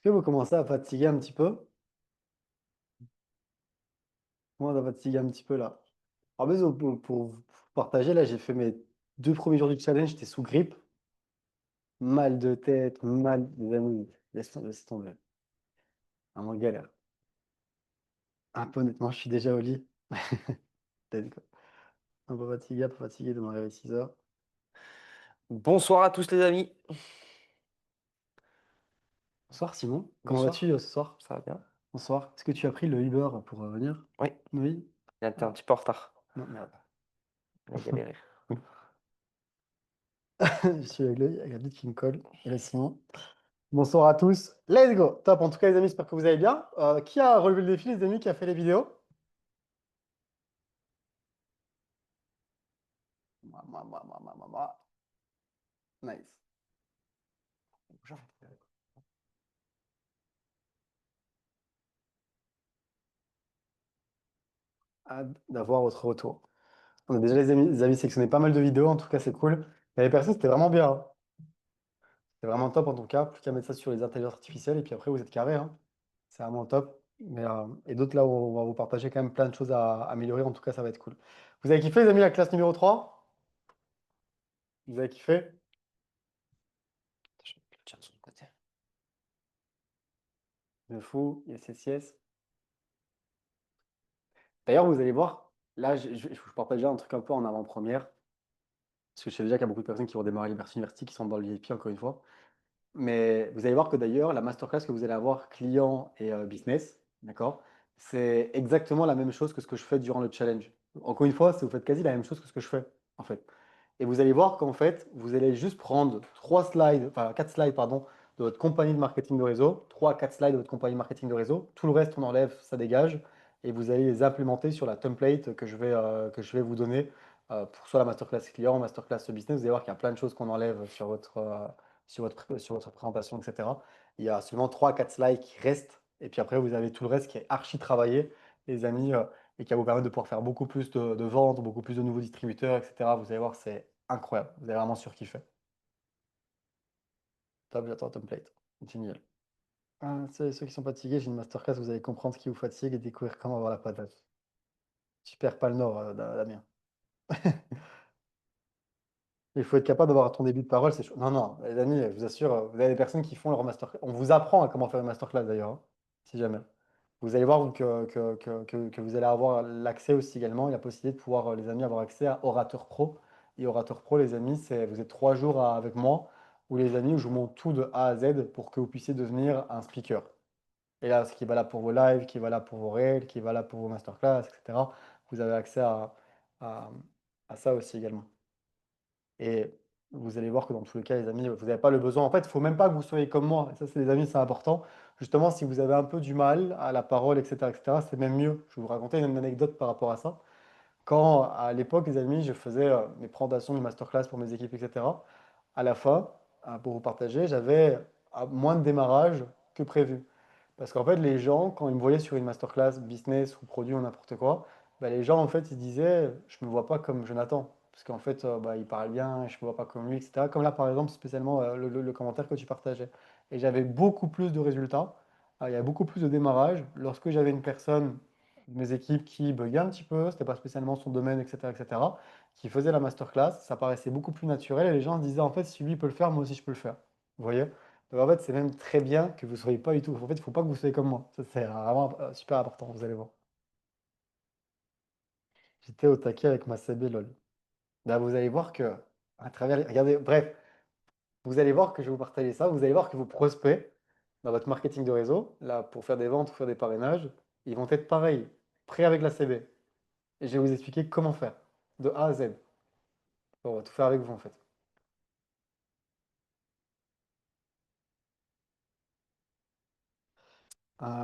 Que vous commencez à fatiguer un petit peu? Moi, ça fatigue un petit peu là. En plus, pour vous partager, là, j'ai fait mes 2 premiers jours du challenge, j'étais sous grippe, mal de tête, mal, les amis, laisse tomber. Vraiment galère. Un peu honnêtement, je suis déjà au lit. Peut-être, quoi. Un peu fatigué de me réveiller 6 heures. Bonsoir à tous les amis. Bonsoir Simon, comment vas-tu Bonsoir, ce soir? ça va bien? Bonsoir. Est-ce que tu as pris le Uber pour venir? Oui, Oui? il était un Ah, petit peu en retard. non, merde. On a galéré. Je suis avec la bite qui me colle. Et là, Simon. Bonsoir à tous. Let's go. Top. En tout cas, les amis, j'espère que vous allez bien. Qui a relevé le défi, les amis, qui a fait les vidéos? Moi. Nice. Hâte d'avoir votre retour. On a déjà les amis sélectionné pas mal de vidéos, en tout cas, c'est cool. Et les personnes, c'était vraiment bien, hein. C'était vraiment top, en tout cas. Plus qu'à mettre ça sur les intelligences artificielles, et puis après, vous êtes carré, hein. C'est vraiment top. Et d'autres, là, où on va vous partager quand même plein de choses à améliorer. En tout cas, ça va être cool. Vous avez kiffé, les amis, la classe numéro 3? Vous avez kiffé? Je vais le tiens de son côté. De fou. Yes, yes, yes. D'ailleurs, vous allez voir, là, je partage déjà un truc un peu en avant-première, parce que je sais déjà qu'il y a beaucoup de personnes qui vont démarrer Liberty University qui sont dans le VIP, encore une fois. Mais vous allez voir que d'ailleurs, la masterclass que vous allez avoir client et business, d'accord, c'est exactement la même chose que ce que je fais durant le challenge. Encore une fois, vous faites quasi la même chose que ce que je fais, en fait. Et vous allez voir qu'en fait, vous allez juste prendre 3 slides, enfin 4 slides, pardon, de votre compagnie de marketing de réseau, 3 à 4 slides de votre compagnie de marketing de réseau. Tout le reste, on enlève, ça dégage. Et vous allez les implémenter sur la template que je vais vous donner pour soit la masterclass client, masterclass business. Vous allez voir qu'il y a plein de choses qu'on enlève sur votre présentation, etc. Il y a seulement 3 à 4 slides qui restent. Et puis après, vous avez tout le reste qui est archi travaillé, les amis, et qui va vous permettre de pouvoir faire beaucoup plus de ventes, beaucoup plus de nouveaux distributeurs, etc. Vous allez voir, c'est incroyable. Vous allez vraiment surkiffer. Top, j'attends template. Génial. Ceux qui sont fatigués, j'ai une masterclass, vous allez comprendre ce qui vous fatigue et découvrir comment avoir la patate. Super pas le nord, Damien. Il faut être capable d'avoir ton début de parole, c'est chaud. Non, non, les amis, je vous assure, vous avez des personnes qui font leur masterclass. On vous apprend à comment faire une masterclass d'ailleurs, hein, si jamais. Vous allez voir que vous allez avoir l'accès aussi également et la possibilité de pouvoir, les amis, avoir accès à Orateur Pro. Et Orateur Pro, les amis, vous êtes 3 jours avec moi, où les amis, où je vous montre tout de A à Z pour que vous puissiez devenir un speaker. Et là, ce qui est valable pour vos lives, qui est valable pour vos réels, qui est valable pour vos masterclass, etc. Vous avez accès à, à ça aussi également. Et vous allez voir que dans tous les cas, les amis, vous n'avez pas le besoin. En fait, il ne faut même pas que vous soyez comme moi. Et ça, c'est les amis, c'est important. Justement, si vous avez un peu du mal à la parole, etc., c'est même mieux. Je vais vous raconter une anecdote par rapport à ça. Quand, à l'époque, les amis, je faisais mes présentations de masterclass pour mes équipes, etc., à la fin, pour vous partager, j'avais moins de démarrage que prévu. Parce qu'en fait, les gens, quand ils me voyaient sur une masterclass business ou produit ou n'importe quoi, bah, les gens, en fait, ils disaient, je me vois pas comme Jonathan. Parce qu'en fait, bah, il parle bien, je me vois pas comme lui, etc. Comme là, par exemple, spécialement le commentaire que tu partageais. Et j'avais beaucoup plus de résultats, il y a beaucoup plus de démarrage lorsque j'avais une personne de mes équipes qui buguait un petit peu, c'était pas spécialement son domaine, etc., qui faisait la masterclass, ça paraissait beaucoup plus naturel et les gens se disaient, en fait, si lui peut le faire, moi aussi je peux le faire. Vous voyez? Donc en fait, c'est même très bien que vous ne soyez pas du tout. En fait, il ne faut pas que vous soyez comme moi. Ça, c'est vraiment super important, vous allez voir. J'étais au taquet avec ma CB LOL. Là, vous allez voir que, à travers regardez, bref, vous allez voir que je vais vous partager ça. Vous allez voir que vos prospects, dans votre marketing de réseau, là, pour faire des ventes ou faire des parrainages, ils vont être pareils, prêts avec la CB. Et je vais vous expliquer comment faire, de A à Z. On va tout faire avec vous, en fait.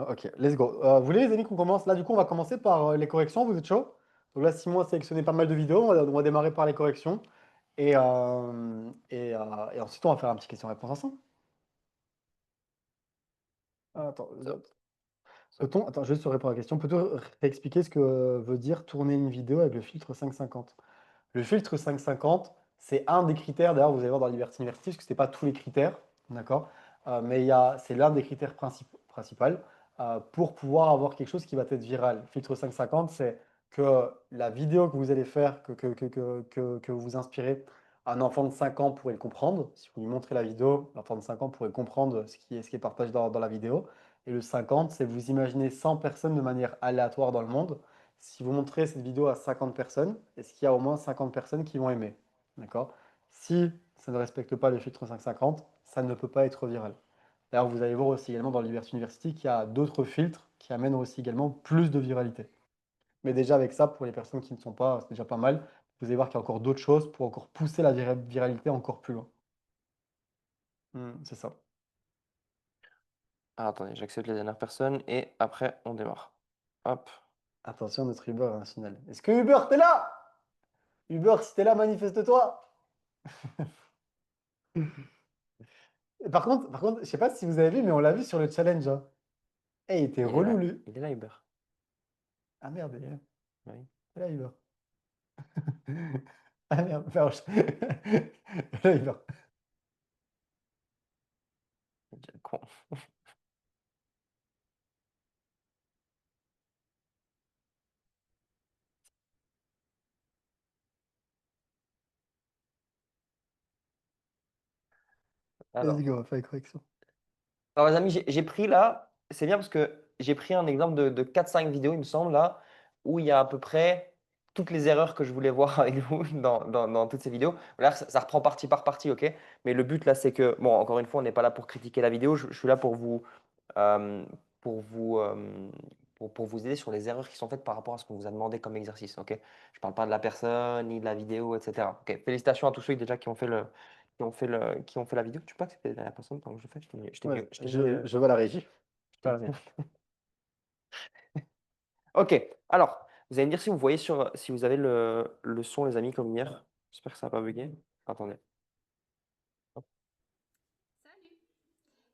Ok, let's go. Vous voulez, les amis, qu'on commence? Là, du coup, on va commencer par les corrections. Vous êtes chaud? Donc là, Simon a sélectionné pas mal de vidéos. On va démarrer par les corrections. Et ensuite, on va faire un petit question-réponse ensemble. Attends, Top, top. peut-on, attends, juste répondre à la question. Peut-on réexpliquer ce que veut dire tourner une vidéo avec le filtre 550? Le filtre 550, c'est un des critères. D'ailleurs, vous allez voir dans Liberty University, parce que ce n'est pas tous les critères. D'accord? mais c'est l'un des critères principaux pour pouvoir avoir quelque chose qui va être viral. Filtre 550, c'est que la vidéo que vous allez faire, que vous inspirez, un enfant de 5 ans pourrait le comprendre. Si vous lui montrez la vidéo, l'enfant de 5 ans pourrait comprendre ce qui est partagé dans la vidéo. Et le 50, c'est vous imaginez 100 personnes de manière aléatoire dans le monde. Si vous montrez cette vidéo à 50 personnes, est-ce qu'il y a au moins 50 personnes qui vont aimer? D'accord? Si ça ne respecte pas le filtre 550, ça ne peut pas être viral. D'ailleurs, vous allez voir aussi également dans Liberty University qu'il y a d'autres filtres qui amènent aussi également plus de viralité. Mais déjà avec ça, pour les personnes qui ne sont pas, c'est déjà pas mal. Vous allez voir qu'il y a encore d'autres choses pour encore pousser la viralité encore plus loin. C'est ça. Ah, attendez, j'accepte les dernières personnes et après on démarre. Hop. Attention, notre Uber a un signal. Est-ce que Uber, t'es là? Uber, si t'es là, manifeste-toi. Et par contre, je sais pas si vous avez vu, mais on l'a vu sur le challenge, hein. Eh, il était Il est relou, là. lui. Il est là, Uber. Ah merde, il est là. Oui. Il est là, Uber. Ah merde, Farouche. Là, Uber. Quel con. Vas-y, Alors. go, on va faire la correction. Alors, les amis, j'ai pris là, c'est bien parce que j'ai pris un exemple de 4-5 vidéos, il me semble, là, où il y a à peu près toutes les erreurs que je voulais voir avec vous dans toutes ces vidéos. Là, ça reprend partie par partie, ok? Mais le but là, c'est que, bon, encore une fois, on n'est pas là pour critiquer la vidéo, je suis là euh, pour vous, euh, pour vous aider sur les erreurs qui sont faites par rapport à ce qu'on vous a demandé comme exercice, ok? Je ne parle pas de la personne, ni de la vidéo, etc. Ok, félicitations à tous ceux déjà qui ont fait la vidéo. Tu peux accepter la dernière personne pendant que je fais? Ouais, Je t'ai mis, je vois la régie. je t'ai- Ok, alors, vous allez me dire si vous voyez si vous avez le son, les amis, comme hier. J'espère que ça n'a pas bugué. Attendez. Hop. Salut.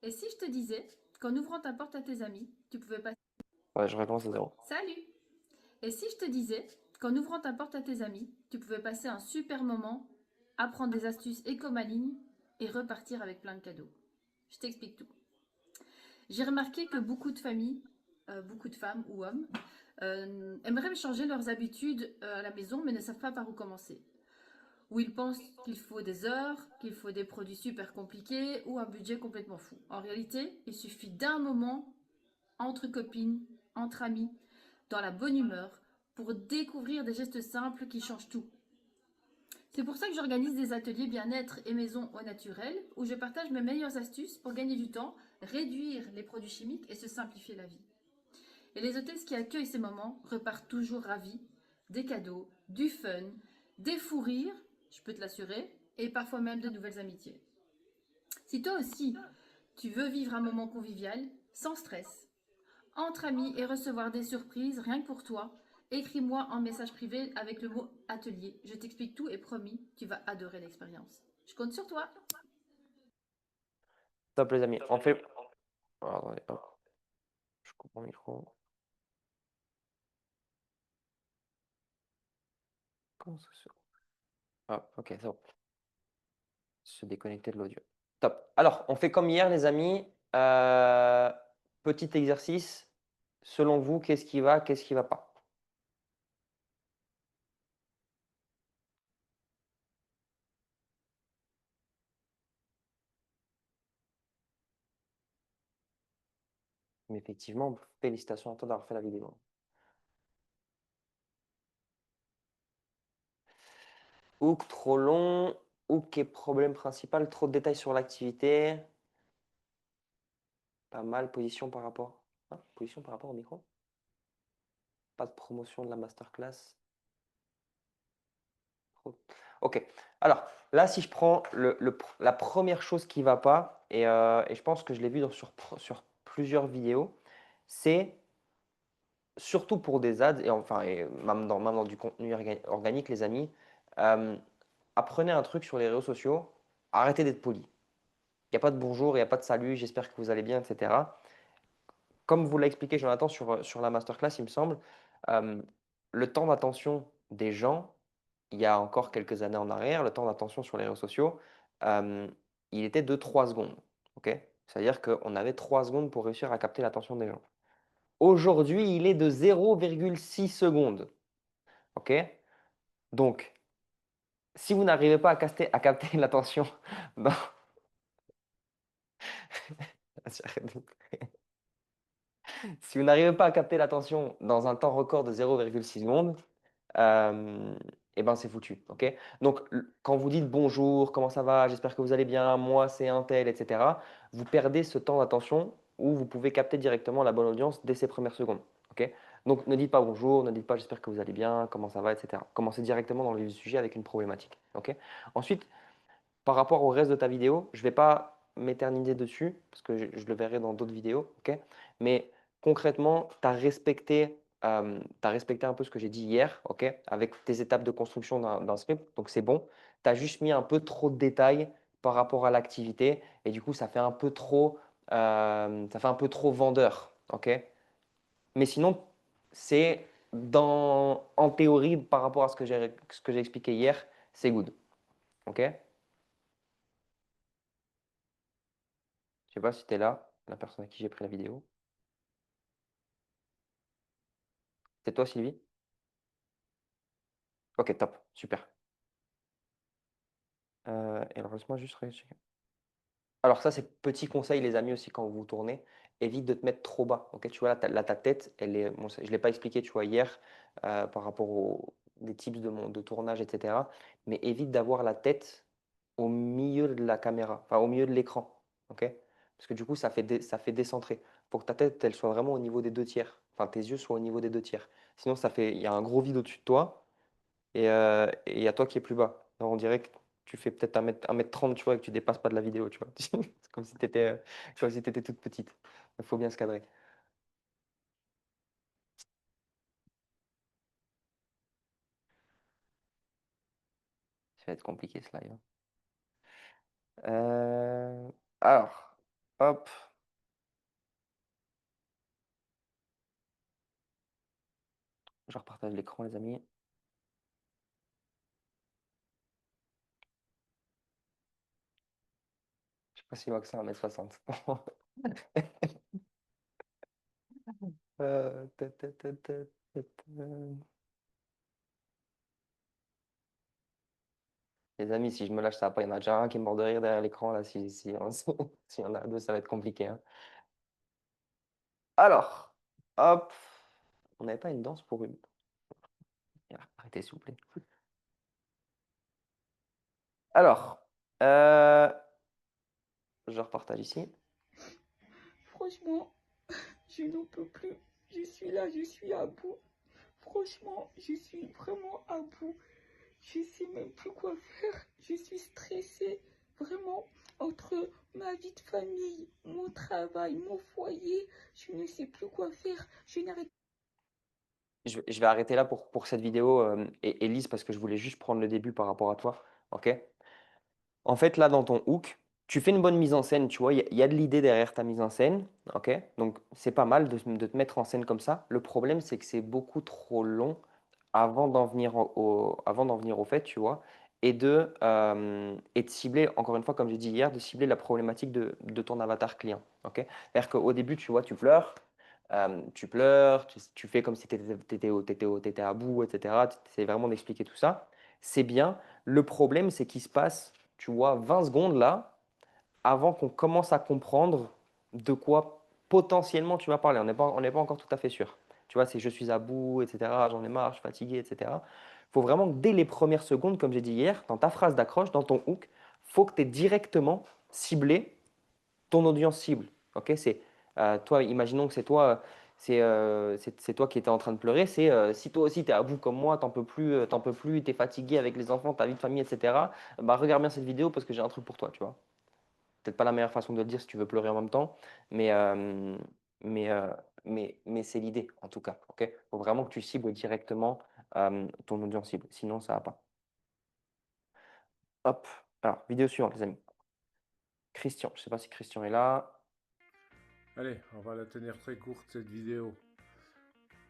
Et si je te disais qu'en ouvrant ta porte à tes amis, tu pouvais passer... Ouais, je recommence à zéro. Salut. Et si je te disais qu'en ouvrant ta porte à tes amis, tu pouvais passer un super moment, apprendre des astuces éco-malignes et repartir avec plein de cadeaux. Je t'explique tout. J'ai remarqué que beaucoup de familles, beaucoup de femmes ou hommes, aimeraient changer leurs habitudes à la maison mais ne savent pas par où commencer. Où ils pensent qu'il faut des heures, qu'il faut des produits super compliqués ou un budget complètement fou. En réalité, il suffit d'un moment entre copines, entre amis, dans la bonne humeur, pour découvrir des gestes simples qui changent tout. C'est pour ça que j'organise des ateliers bien-être et maison au naturel, où je partage mes meilleures astuces pour gagner du temps, réduire les produits chimiques et se simplifier la vie. Et les hôtesses qui accueillent ces moments repartent toujours ravis, des cadeaux, du fun, des fous rires, je peux te l'assurer, et parfois même de nouvelles amitiés. Si toi aussi, tu veux vivre un moment convivial, sans stress, entre amis et recevoir des surprises rien que pour toi, écris-moi en message privé avec le mot atelier. Je t'explique tout et promis, tu vas adorer l'expérience. Je compte sur toi. Top, les amis. On fait. Alors, attendez, hop. Je coupe mon micro. Comment ça se fait? Hop, ok, c'est bon. Se déconnecter de l'audio. Top. Alors, on fait comme hier, les amis. Petit exercice. Selon vous, qu'est-ce qui va pas? Mais effectivement, félicitations à toi d'avoir fait la vidéo. Hook trop long. Hook est problème principal. Trop de détails sur l'activité. Pas mal. Position par rapport. Hein, position par rapport au micro. Pas de promotion de la masterclass. Ok. Alors, là, si je prends la première chose qui ne va pas, et je pense que je l'ai vu sur plusieurs vidéos, c'est surtout pour des ads, et enfin, et même dans du contenu organique, les amis, euh, apprenez un truc sur les réseaux sociaux, arrêtez d'être poli. Il n'y a pas de bonjour, il n'y a pas de salut, j'espère que vous allez bien, etc. Comme vous l'a expliqué Jonathan sur la masterclass, il me semble, euh, le temps d'attention des gens, il y a encore quelques années en arrière, le temps d'attention sur les réseaux sociaux, euh, il était de 3 secondes. Ok. C'est-à-dire qu'on avait 3 secondes pour réussir à capter l'attention des gens. Aujourd'hui, il est de 0,6 secondes. OK? Donc, si vous n'arrivez pas à capter l'attention dans J'arrête de si vous n'arrivez pas à capter l'attention dans un temps record de 0,6 secondes, et ben, c'est foutu, OK? Donc quand vous dites: «Bonjour, comment ça va? J'espère que vous allez bien. Moi, c'est untel» et cetera, vous perdez ce temps d'attention où vous pouvez capter directement la bonne audience dès ces premières secondes, OK? Donc ne dites pas: «Bonjour», ne dites pas: «J'espère que vous allez bien, comment ça va?» et cetera. Commencez directement dans le vif du sujet avec une problématique, OK? Ensuite, par rapport au reste de ta vidéo, je ne vais pas m'éterniser dessus parce que je le verrai dans d'autres vidéos, ok? Mais concrètement, tu as respecté, un peu ce que j'ai dit hier, ok? Avec tes étapes de construction d'un script, donc c'est bon. Tu as juste mis un peu trop de détails par rapport à l'activité et du coup, ça fait un peu trop vendeur, ok? Mais sinon, c'est en théorie, par rapport à ce que j'ai expliqué hier, c'est good, ok? Je sais pas si tu es là, la personne à qui j'ai pris la vidéo. C'est toi, Sylvie? OK, top, super. Et alors laisse-moi juste réchecker. Alors ça, c'est petit conseil les amis aussi quand vous tournez, évite de te mettre trop bas, OK? Tu vois là ta tête, elle est bon je ne l'ai pas expliqué, tu vois hier, par rapport aux des tips de tournage et cetera, mais évite d'avoir la tête au milieu de la caméra, enfin au milieu de l'écran, OK? Parce que du coup ça fait décentrer. Faut que ta tête, elle soit vraiment au niveau des 2 tiers, enfin tes yeux soient au niveau des 2 tiers. Sinon il y a un gros vide au-dessus de toi et il y a toi qui est plus bas. Alors, on dirait que tu fais peut-être 1 m 30, tu vois, et que tu dépasses pas de la vidéo, tu vois? C'est comme si tu étais, toute petite. Il faut bien se cadrer. Ça va être compliqué ce live, hein. Alors, hop, je repartage l'écran les amis. Je sais pas si moi que ça 1 m 60. Ta ta ta ta ta ta. Les amis, si je me lâche, ça va pas, il y en a déjà un qui est mort de rire derrière l'écran là, si on s'il y en a 2, ça va être compliqué, hein. Alors, hop, on n'avait pas une danse pour une arrêtez s'il vous plaît. Alors, je repartage ici. Franchement, je n'en peux plus. Je suis là, je suis à bout. Franchement, je suis vraiment à bout. Je sais même plus quoi faire. Je suis stressée. Vraiment, entre ma vie de famille, mon travail, mon foyer, je ne sais plus quoi faire. Je n'arrête Je vais arrêter là pour cette vidéo, et Elise, parce que je voulais juste prendre le début par rapport à toi, OK? En fait, là, dans ton hook, tu fais une bonne mise en scène, tu vois? Il y a de l'idée derrière ta mise en scène, OK? Donc c'est pas mal de te mettre en scène comme ça. Le problème, c'est que c'est beaucoup trop long avant d'en venir au fait, tu vois? Et de cibler, encore une fois, comme j'ai dit hier, de cibler la problématique de ton avatar client, OK? C'est-à-dire qu'au début, tu vois, tu pleures, tu fais comme si tu étais à bout, et cetera. Tu essaies vraiment d'expliquer tout ça. C'est bien. Le problème, c'est qu'il se passe, tu vois, 20 secondes là, avant qu'on commence à comprendre de quoi potentiellement tu vas parler. On n'est pas encore tout à fait sûr. Tu vois, c'est je suis à bout, et cetera. J'en ai marre, je suis fatigué, et cetera. Il faut vraiment que dès les premières secondes, comme j'ai dit hier, dans ta phrase d'accroche, dans ton hook, il faut que tu aies directement ciblé ton audience cible. Ok, c'est toi, imaginons que c'est toi, c'est toi qui étais en train de pleurer. Si toi aussi tu es à bout comme moi, t'en peux plus, tu es fatigué avec les enfants, ta vie de famille, etc. Bah, regarde bien cette vidéo parce que j'ai un truc pour toi, tu vois. Peut-être pas la meilleure façon de le dire si tu veux pleurer en même temps, mais, mais, euh, mais c'est l'idée en tout cas. Ok, faut vraiment que tu cibles directement ton audience cible, sinon ça va pas. Hop, alors vidéo suivante les amis. Christian, je sais pas si Christian est là. Allez, on va la tenir très courte cette vidéo.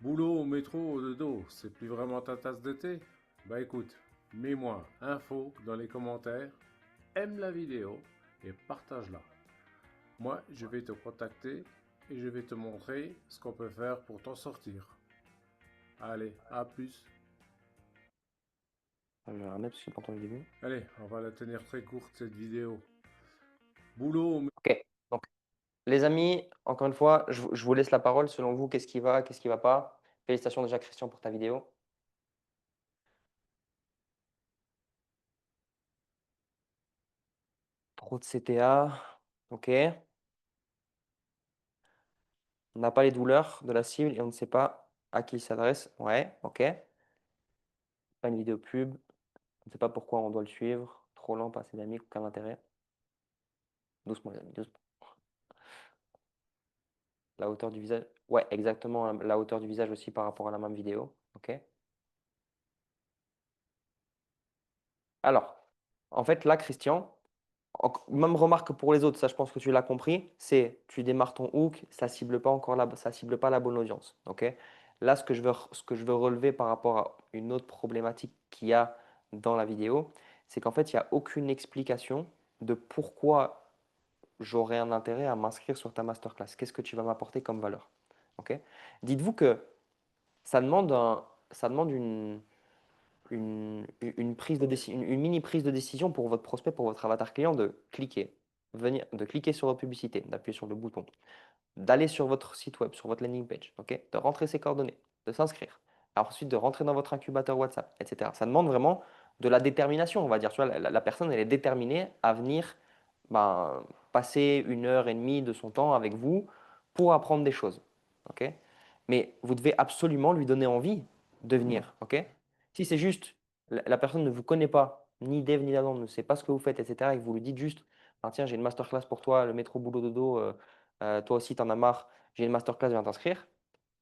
Boulot, métro, dodo, c'est plus vraiment ta tasse de thé? Bah écoute, mets-moi info dans les commentaires, aime la vidéo et partage-la. Moi, je vais te contacter et je vais te montrer ce qu'on peut faire pour t'en sortir. Allez, à plus. Je vais ramener parce que j'ai pas entendu le début. Allez, on va la tenir très courte cette vidéo. Boulot, Ok, donc les amis, encore une fois, je vous laisse la parole. Selon vous, qu'est-ce qui va pas? Félicitations déjà Christian pour ta vidéo. Trop de CTA, ok. On n'a pas les douleurs de la cible et on ne sait pas à qui il s'adresse. Ouais, ok. Pas une vidéo pub. On ne sait pas pourquoi on doit le suivre. Trop lent, pas assez d'amis, aucun intérêt. Doucement les amis, doucement. La hauteur du visage. Ouais, exactement la hauteur du visage aussi par rapport à la même vidéo. Ok. Alors, en fait, là, Christian, même remarque pour les autres, ça je pense que tu l'as compris, c'est tu démarres ton hook, ça cible pas encore ça cible pas la bonne audience. Ok. Là, ce que je veux relever par rapport à une autre problématique qu'il y a dans la vidéo, c'est qu'en fait, il n'y a aucune explication de pourquoi j'aurais un intérêt à m'inscrire sur ta masterclass. Qu'est-ce que tu vas m'apporter comme valeur? Ok. Dites-vous que ça demande, ça demande une prise de une mini prise de décision pour votre prospect, pour votre avatar client, de cliquer sur votre publicité, d'appuyer sur le bouton, d'aller sur votre site web, sur votre landing page, ok, de rentrer ses coordonnées, de s'inscrire, ensuite de rentrer dans votre incubateur WhatsApp, etc. Ça demande vraiment de la détermination, on va dire. Tu vois, la personne, elle est déterminée à venir ben, passer 1 heure et demie de son temps avec vous pour apprendre des choses. Ok. Mais vous devez absolument lui donner envie de venir. Ok. Si c'est juste, la personne ne vous connaît pas, ni Dev ni Adam, ne sait pas ce que vous faites, etc., et que vous lui dites juste, ah, tiens, j'ai une masterclass pour toi, le métro boulot dodo, toi aussi, tu en as marre, j'ai une masterclass, viens t'inscrire.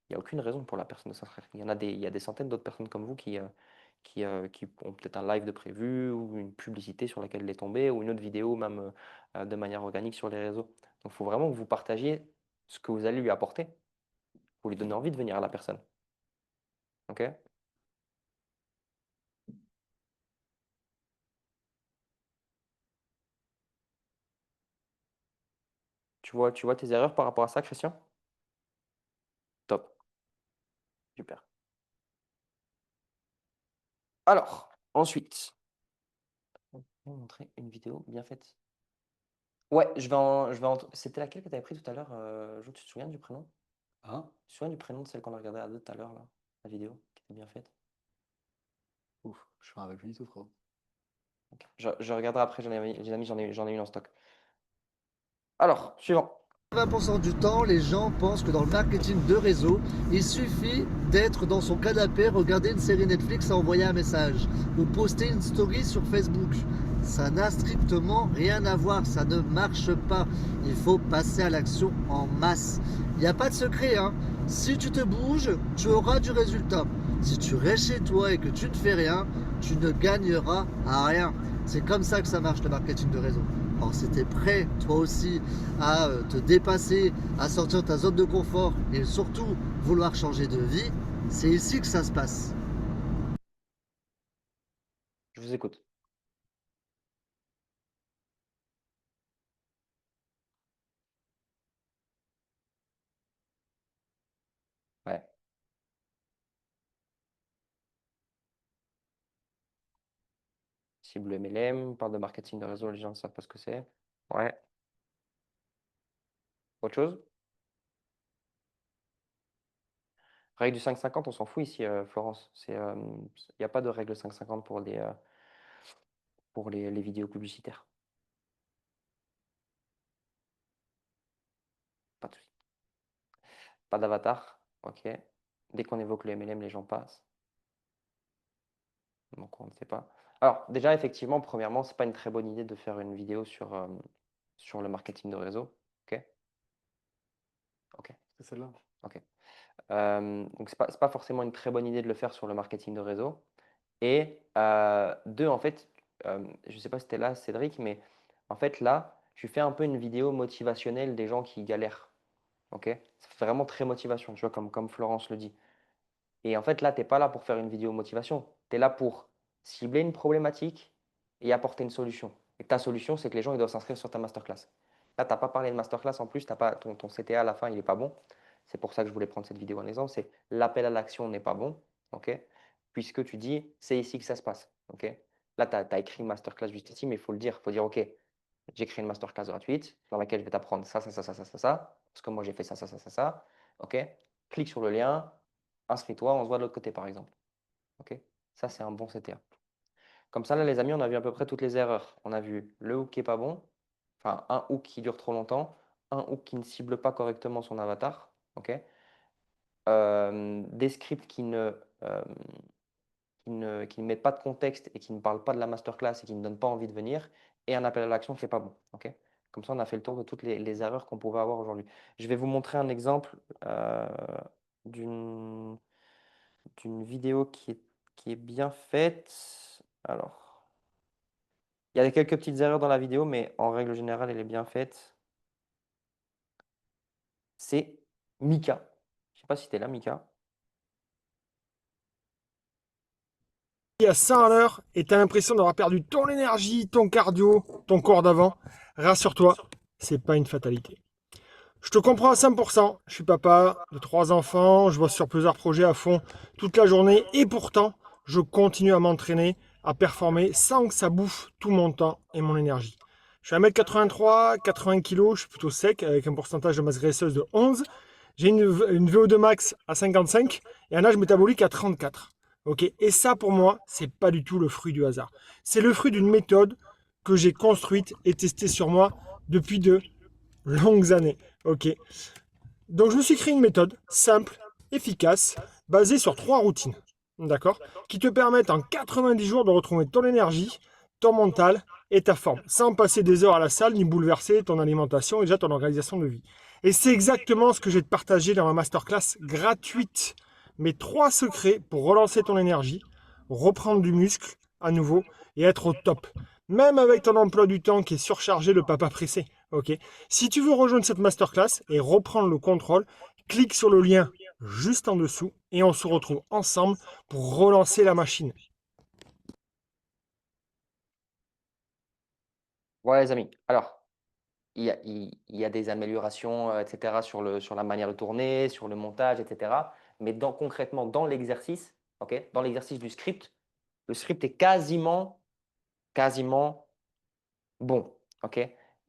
Il n'y a aucune raison pour la personne de s'inscrire. Il y a des centaines d'autres personnes comme vous qui ont peut-être un live de prévu ou une publicité sur laquelle elle est tombée ou une autre vidéo même de manière organique sur les réseaux. Donc il faut vraiment que vous partagiez ce que vous allez lui apporter pour lui donner envie de venir à la personne. Ok. Tu vois tes erreurs par rapport à ça, Christian? Top. Super. Alors, ensuite, on va montrer une vidéo bien faite. Ouais, c'était laquelle que tu avais pris tout à l'heure, Jo, tu te souviens du prénom? Hein? Tu te souviens du prénom de celle qu'on a regardée à deux tout à l'heure, là, la vidéo, qui était bien faite? Ouf, je me rappelle plus du tout, frérot. Ok. Je regarderai après, j'en ai une en stock. Alors, suivant. 20% du temps, les gens pensent que dans le marketing de réseau, il suffit d'être dans son canapé, regarder une série Netflix et envoyer un message ou poster une story sur Facebook. Ça n'a strictement rien à voir, ça ne marche pas. Il faut passer à l'action en masse. Il n'y a pas de secret, hein. Si tu te bouges, tu auras du résultat. Si tu restes chez toi et que tu ne fais rien, tu ne gagneras à rien. C'est comme ça que ça marche le marketing de réseau. Alors si tu es prêt, toi aussi, à te dépasser, à sortir de ta zone de confort et surtout vouloir changer de vie, c'est ici que ça se passe. Je vous écoute. Ouais. Cible MLM, on parle de marketing de réseau, les gens ne savent pas ce que c'est. Ouais. Autre chose? Règle du 5-50, on s'en fout ici, Florence. Il n'y a pas de règle 5-50 pour les vidéos publicitaires. Pas de souci. Pas d'avatar. Ok. Dès qu'on évoque le MLM, les gens passent. Donc on ne sait pas. Alors déjà, effectivement, premièrement, c'est pas une très bonne idée de faire une vidéo sur le marketing de réseau. Ok. Ok. C'est celle-là. Ok. Donc c'est pas forcément une très bonne idée de le faire sur le marketing de réseau. Et deux, en fait, je ne sais pas si c'était là, Cédric, mais en fait là, tu fais un peu une vidéo motivationnelle des gens qui galèrent. Ok. C'est vraiment très motivation, tu vois, comme Florence le dit. Et en fait, là, tu n'es pas là pour faire une vidéo motivation. Tu es là pour cibler une problématique et apporter une solution. Et ta solution, c'est que les gens ils doivent s'inscrire sur ta masterclass. Là, tu n'as pas parlé de masterclass en plus, t'as pas, ton CTA à la fin, il n'est pas bon. C'est pour ça que je voulais prendre cette vidéo en exemple. C'est l'appel à l'action n'est pas bon, ok? Puisque tu dis, c'est ici que ça se passe. Ok? Là, tu as écrit masterclass juste ici, mais il faut le dire. Il faut dire, ok, j'ai créé une masterclass gratuite dans laquelle je vais t'apprendre ça, ça, ça, ça, ça, ça, ça. Parce que moi, j'ai fait ça, ça, ça, ça, ça. Ok? Clique sur le lien, inscris-toi, on se voit de l'autre côté, par exemple. Ok? Ça, c'est un bon CTA. Comme ça, là, les amis, on a vu à peu près toutes les erreurs. On a vu le hook qui n'est pas bon, enfin, un hook qui dure trop longtemps, un hook qui ne cible pas correctement son avatar, ok? Des scripts qui ne mettent pas de contexte et qui ne parlent pas de la masterclass et qui ne donnent pas envie de venir, et un appel à l'action qui n'est pas bon, ok? Comme ça, on a fait le tour de toutes les erreurs qu'on pouvait avoir aujourd'hui. Je vais vous montrer un exemple d'une d'une vidéo qui est bien faite. Alors, il y a quelques petites erreurs dans la vidéo, mais en règle générale, elle est bien faite. C'est Mika. Je ne sais pas si tu es là, Mika. À 100 à l'heure et tu as l'impression d'avoir perdu ton énergie, ton cardio, ton corps d'avant, rassure-toi, c'est pas une fatalité. Je te comprends à 100%, je suis papa de 3 enfants, je bosse sur plusieurs projets à fond toute la journée et pourtant, je continue à m'entraîner, à performer sans que ça bouffe tout mon temps et mon énergie. Je suis 1m83, 80 kg, je suis plutôt sec avec un pourcentage de masse graisseuse de 11. J'ai une VO2 max à 55 et un âge métabolique à 34. Ok, et ça pour moi, c'est pas du tout le fruit du hasard. C'est le fruit d'une méthode que j'ai construite et testée sur moi depuis de longues années. Ok, donc je me suis créé une méthode simple, efficace, basée sur 3 routines. D'accord, qui te permettent en 90 jours de retrouver ton énergie, ton mental et ta forme, sans passer des heures à la salle ni bouleverser ton alimentation et déjà ton organisation de vie. Et c'est exactement ce que je vais te partager dans ma masterclass gratuite. Mes 3 secrets pour relancer ton énergie, reprendre du muscle à nouveau et être au top. Même avec ton emploi du temps qui est surchargé, le papa pressé. Ok. Si tu veux rejoindre cette masterclass et reprendre le contrôle, clique sur le lien juste en dessous et on se retrouve ensemble pour relancer la machine. Voilà, les amis. Alors, il y a des améliorations, etc., sur la manière de tourner, sur le montage, etc. Mais concrètement, dans l'exercice, ok, dans l'exercice du script, le script est quasiment bon. Ok.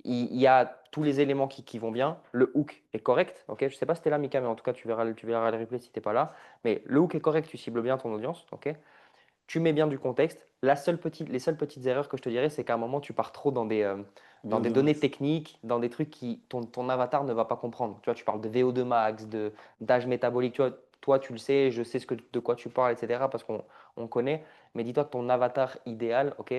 Il y a tous les éléments qui vont bien. Le hook est correct. Ok. Je ne sais pas si tu es là, Mika, mais en tout cas, tu verras le replay si tu n'es pas là. Mais le hook est correct, tu cibles bien ton audience. Ok. Tu mets bien du contexte. Les seules petites erreurs que je te dirais, c'est qu'à un moment, tu pars trop dans des données techniques, dans des trucs qui ton avatar ne va pas comprendre. Tu vois, tu parles de VO2 max, d'âge métabolique. Tu vois, toi, tu le sais, je sais de quoi tu parles, etc. parce qu'on connaît. Mais dis-toi que ton avatar idéal, ok,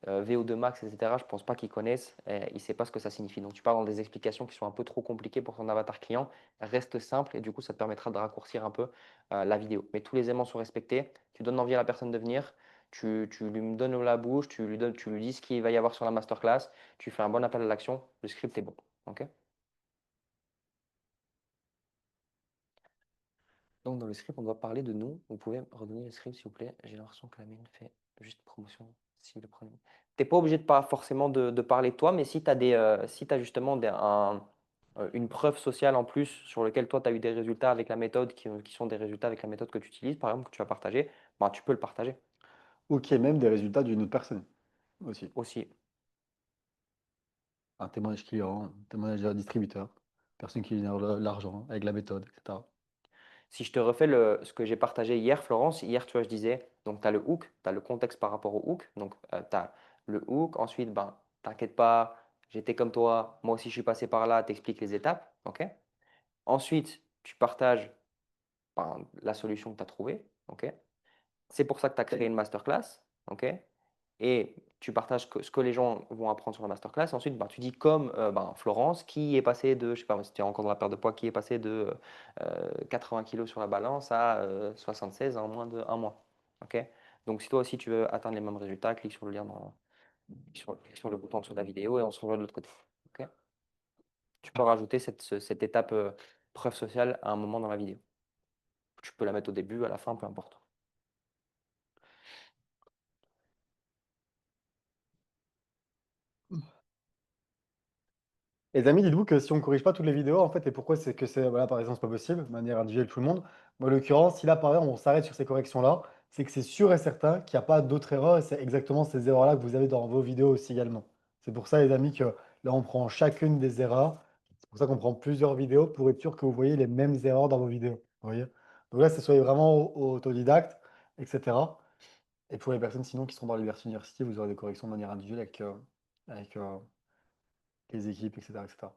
VO2 max, etc., je ne pense pas qu'il connaisse. Il ne sait pas ce que ça signifie. Donc, tu pars dans des explications qui sont un peu trop compliquées pour ton avatar client. Reste simple et du coup, ça te permettra de raccourcir un peu la vidéo. Mais tous les éléments sont respectés. Tu donnes envie à la personne de venir. Tu lui donnes la bouche, tu lui dis ce qu'il va y avoir sur la masterclass, tu fais un bon appel à l'action, le script est bon. Ok. Donc dans le script, on doit parler de nous. Vous pouvez redonner le script s'il vous plaît. J'ai l'impression que la mienne fait juste promotion. Si le premier. Tu n'es pas obligé de pas forcément de parler de toi, mais si tu as, si t'as justement une preuve sociale en plus sur lequel toi tu as eu des résultats avec la méthode qui sont des résultats avec la méthode que tu utilises, par exemple, que tu vas partager, bah, tu peux le partager Ou qui est même des résultats d'une autre personne aussi. aussi. Un témoignage client, un témoignage d'un distributeur, personne qui génère l'argent avec la méthode, etc. Si je te refais ce que j'ai partagé hier, Florence, hier, tu vois, je disais, donc tu as le hook, tu as le contexte par rapport au hook. Donc, tu as le hook. Ensuite, ben, t'inquiète pas, j'étais comme toi, moi aussi, je suis passé par là, t'expliques les étapes. Ok. Ensuite, tu partages ben, la solution que tu as trouvée. Ok. C'est pour ça que tu as créé une masterclass. Ok. Et tu partages ce que les gens vont apprendre sur la masterclass. Ensuite, bah, tu dis comme Florence, qui est passé de, je sais pas, si tu es encore dans la perte de poids, qui est passé de 80 kilos sur la balance à 76 en moins de un mois. Ok. Donc, si toi aussi tu veux atteindre les mêmes résultats, clique sur le lien clique sur le bouton sur la vidéo et on se revoit de l'autre côté. Ok. Tu peux rajouter cette étape preuve sociale à un moment dans la vidéo. Tu peux la mettre au début, à la fin, peu importe. Et les amis, dites-vous que si on ne corrige pas toutes les vidéos, en fait, et pourquoi c'est que c'est, voilà, par exemple, c'est pas possible, de manière individuelle, tout le monde. Moi, en l'occurrence, si là, par exemple, on s'arrête sur ces corrections-là, c'est que c'est sûr et certain qu'il n'y a pas d'autres erreurs, et c'est exactement ces erreurs-là que vous avez dans vos vidéos aussi également. C'est pour ça, les amis, que là, on prend chacune des erreurs. C'est pour ça qu'on prend plusieurs vidéos pour être sûr que vous voyez les mêmes erreurs dans vos vidéos. Vous voyez? Donc là, c'est soyez vraiment autodidacte, etc. Et pour les personnes sinon qui sont dans l'université, vous aurez des corrections de manière individuelle avec les équipes, etc., etc.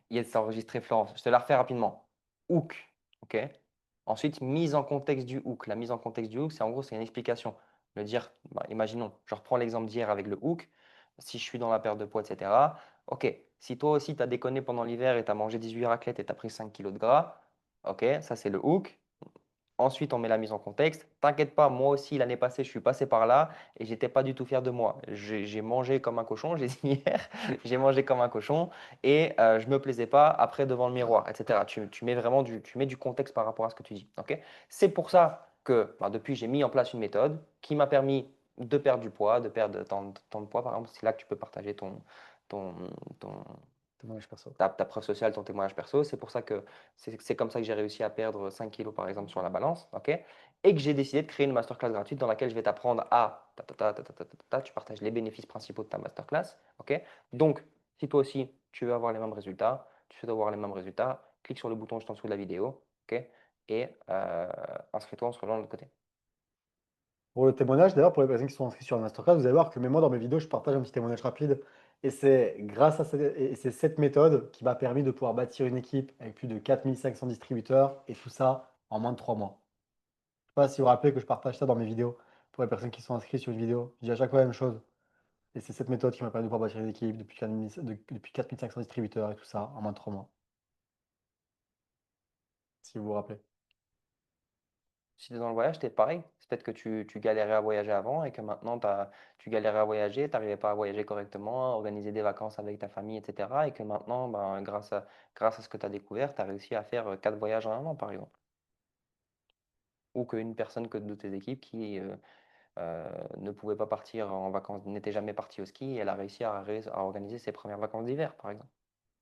Yes, c'est enregistré, Florence. Je te la refais rapidement. Hook, ok. Ensuite, mise en contexte du hook. La mise en contexte du hook, c'est en gros, c'est une explication. Le dire, bah, imaginons, je reprends l'exemple d'hier avec le hook. Si je suis dans la perte de poids, etc. Ok, si toi aussi, tu as déconné pendant l'hiver et tu as mangé 18 raclettes et tu as pris 5 kilos de gras, ok, ça c'est le hook. Ensuite, on met la mise en contexte. T'inquiète pas, moi aussi, l'année passée, je suis passé par là et j'étais pas du tout fier de moi. J'ai mangé comme un cochon, j'ai dit hier, j'ai mangé comme un cochon et je me plaisais pas après devant le miroir, etc. Tu mets vraiment tu mets du contexte par rapport à ce que tu dis. Ok. C'est pour ça que bah, depuis, j'ai mis en place une méthode qui m'a permis de perdre du poids, de perdre tant de poids, par exemple. C'est là que tu peux partager ton, ton, Témoignage perso. ta preuve sociale, ton témoignage perso. C'est pour ça que c'est comme ça que j'ai réussi à perdre 5 kilos, par exemple, sur la balance. Ok. Et que j'ai décidé de créer une masterclass gratuite dans laquelle je vais t'apprendre à tu partages les bénéfices principaux de ta masterclass. Ok. Donc, si toi aussi, tu veux avoir les mêmes résultats, tu souhaites avoir les mêmes résultats, clique sur le bouton juste en dessous de la vidéo. Ok. Et inscris-toi, on se rejoint de l'autre côté. Pour le témoignage, d'ailleurs, pour les personnes qui sont inscrites sur la masterclass, vous allez voir que même moi, dans mes vidéos, je partage un petit témoignage rapide. Et c'est grâce à cette méthode qui m'a permis de pouvoir bâtir une équipe avec plus de 4500 distributeurs et tout ça en moins de 3 mois. Je ne sais pas si vous vous rappelez que je partage ça dans mes vidéos pour les personnes qui sont inscrites sur une vidéo. Je dis à chaque fois la même chose. Et c'est cette méthode qui m'a permis de pouvoir bâtir une équipe depuis 4500 distributeurs et tout ça en moins de 3 mois. Si vous vous rappelez. Si tu es dans le voyage, c'était pareil. C'est peut-être que tu galérais à voyager avant et que maintenant tu galérais à voyager, tu n'arrivais pas à voyager correctement, à organiser des vacances avec ta famille, etc. Et que maintenant, ben, grâce à ce que tu as découvert, tu as réussi à faire 4 voyages en un an, par exemple. Ou qu'une personne que de tes équipes qui ne pouvait pas partir en vacances, n'était jamais partie au ski, et elle a réussi à organiser ses premières vacances d'hiver, par exemple.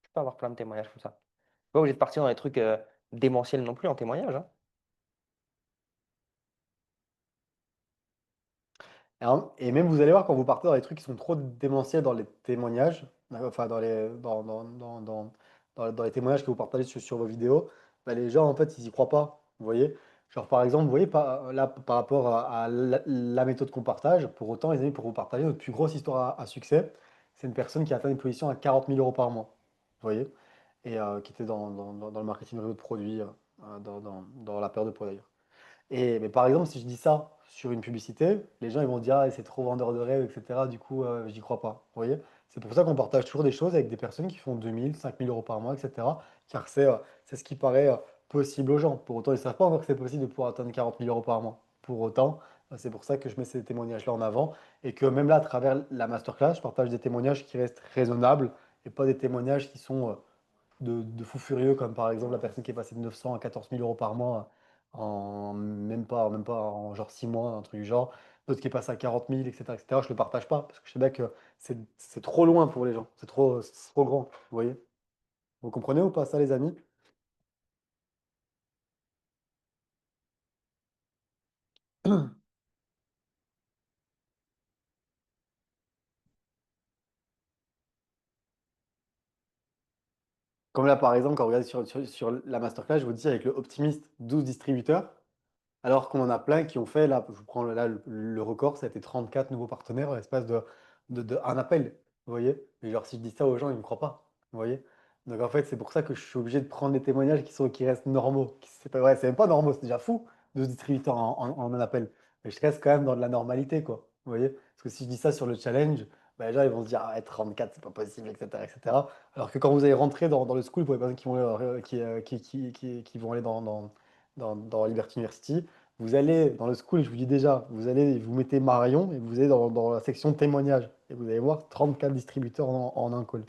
Tu peux avoir plein de témoignages comme ça. Pas obligé de partir dans des trucs démentiels non plus en témoignage, hein. Et même vous allez voir quand vous partez dans les trucs qui sont trop démentiels dans les témoignages, enfin dans les témoignages que vous partagez sur vos vidéos, bah, les gens en fait ils y croient pas. Vous voyez? Genre par exemple, vous voyez là par rapport à la méthode qu'on partage, pour autant les amis, pour vous partager notre plus grosse histoire à succès, c'est une personne qui a atteint une position à 40 000 euros par mois. Vous voyez? Et qui était dans le marketing réseau de produits dans la période de poids d'ailleurs. Et mais par exemple, si je dis ça sur une publicité, les gens ils vont dire ah, c'est trop vendeur de rêve, etc. Du coup, j'y crois pas. Vous voyez? C'est pour ça qu'on partage toujours des choses avec des personnes qui font 2000, 5000 euros par mois, etc. Car c'est ce qui paraît possible aux gens. Pour autant, ils ne savent pas encore que c'est possible de pouvoir atteindre 40 000 euros par mois. Pour autant, c'est pour ça que je mets ces témoignages-là en avant et que même là, à travers la masterclass, je partage des témoignages qui restent raisonnables et pas des témoignages qui sont de fous furieux, comme par exemple la personne qui est passée de 900 à 14 000 euros par mois en même pas en genre 6 mois, un truc du genre. D'autres qui est passé à 40 000, etc., etc. Je ne le partage pas parce que je sais bien que c'est trop loin pour les gens. C'est trop grand. Vous voyez? Vous comprenez ou pas ça, les amis? Comme là, par exemple, quand vous regardez sur la masterclass, je vous dis avec le optimiste 12 distributeurs. Alors qu'on en a plein qui ont fait, là, je vous prends là le record, ça a été 34 nouveaux partenaires à l'espace de un appel. Vous voyez? Et genre, si je dis ça aux gens, ils ne me croient pas. Vous voyez? Donc en fait, c'est pour ça que je suis obligé de prendre des témoignages qui restent normaux. C'est pas vrai, c'est même pas normaux, c'est déjà fou de se distribuer en un appel. Mais je reste quand même dans de la normalité, quoi. Vous voyez? Parce que si je dis ça sur le challenge, bah, les gens ils vont se dire, ah, 34, c'est pas possible, etc., etc. Alors que quand vous allez rentrer dans le school, pour les personnes qui vont, qui vont aller dans Liberty University, vous allez dans le school, je vous dis déjà, vous mettez Marion et vous allez dans la section témoignages. Et vous allez voir 34 distributeurs en un call.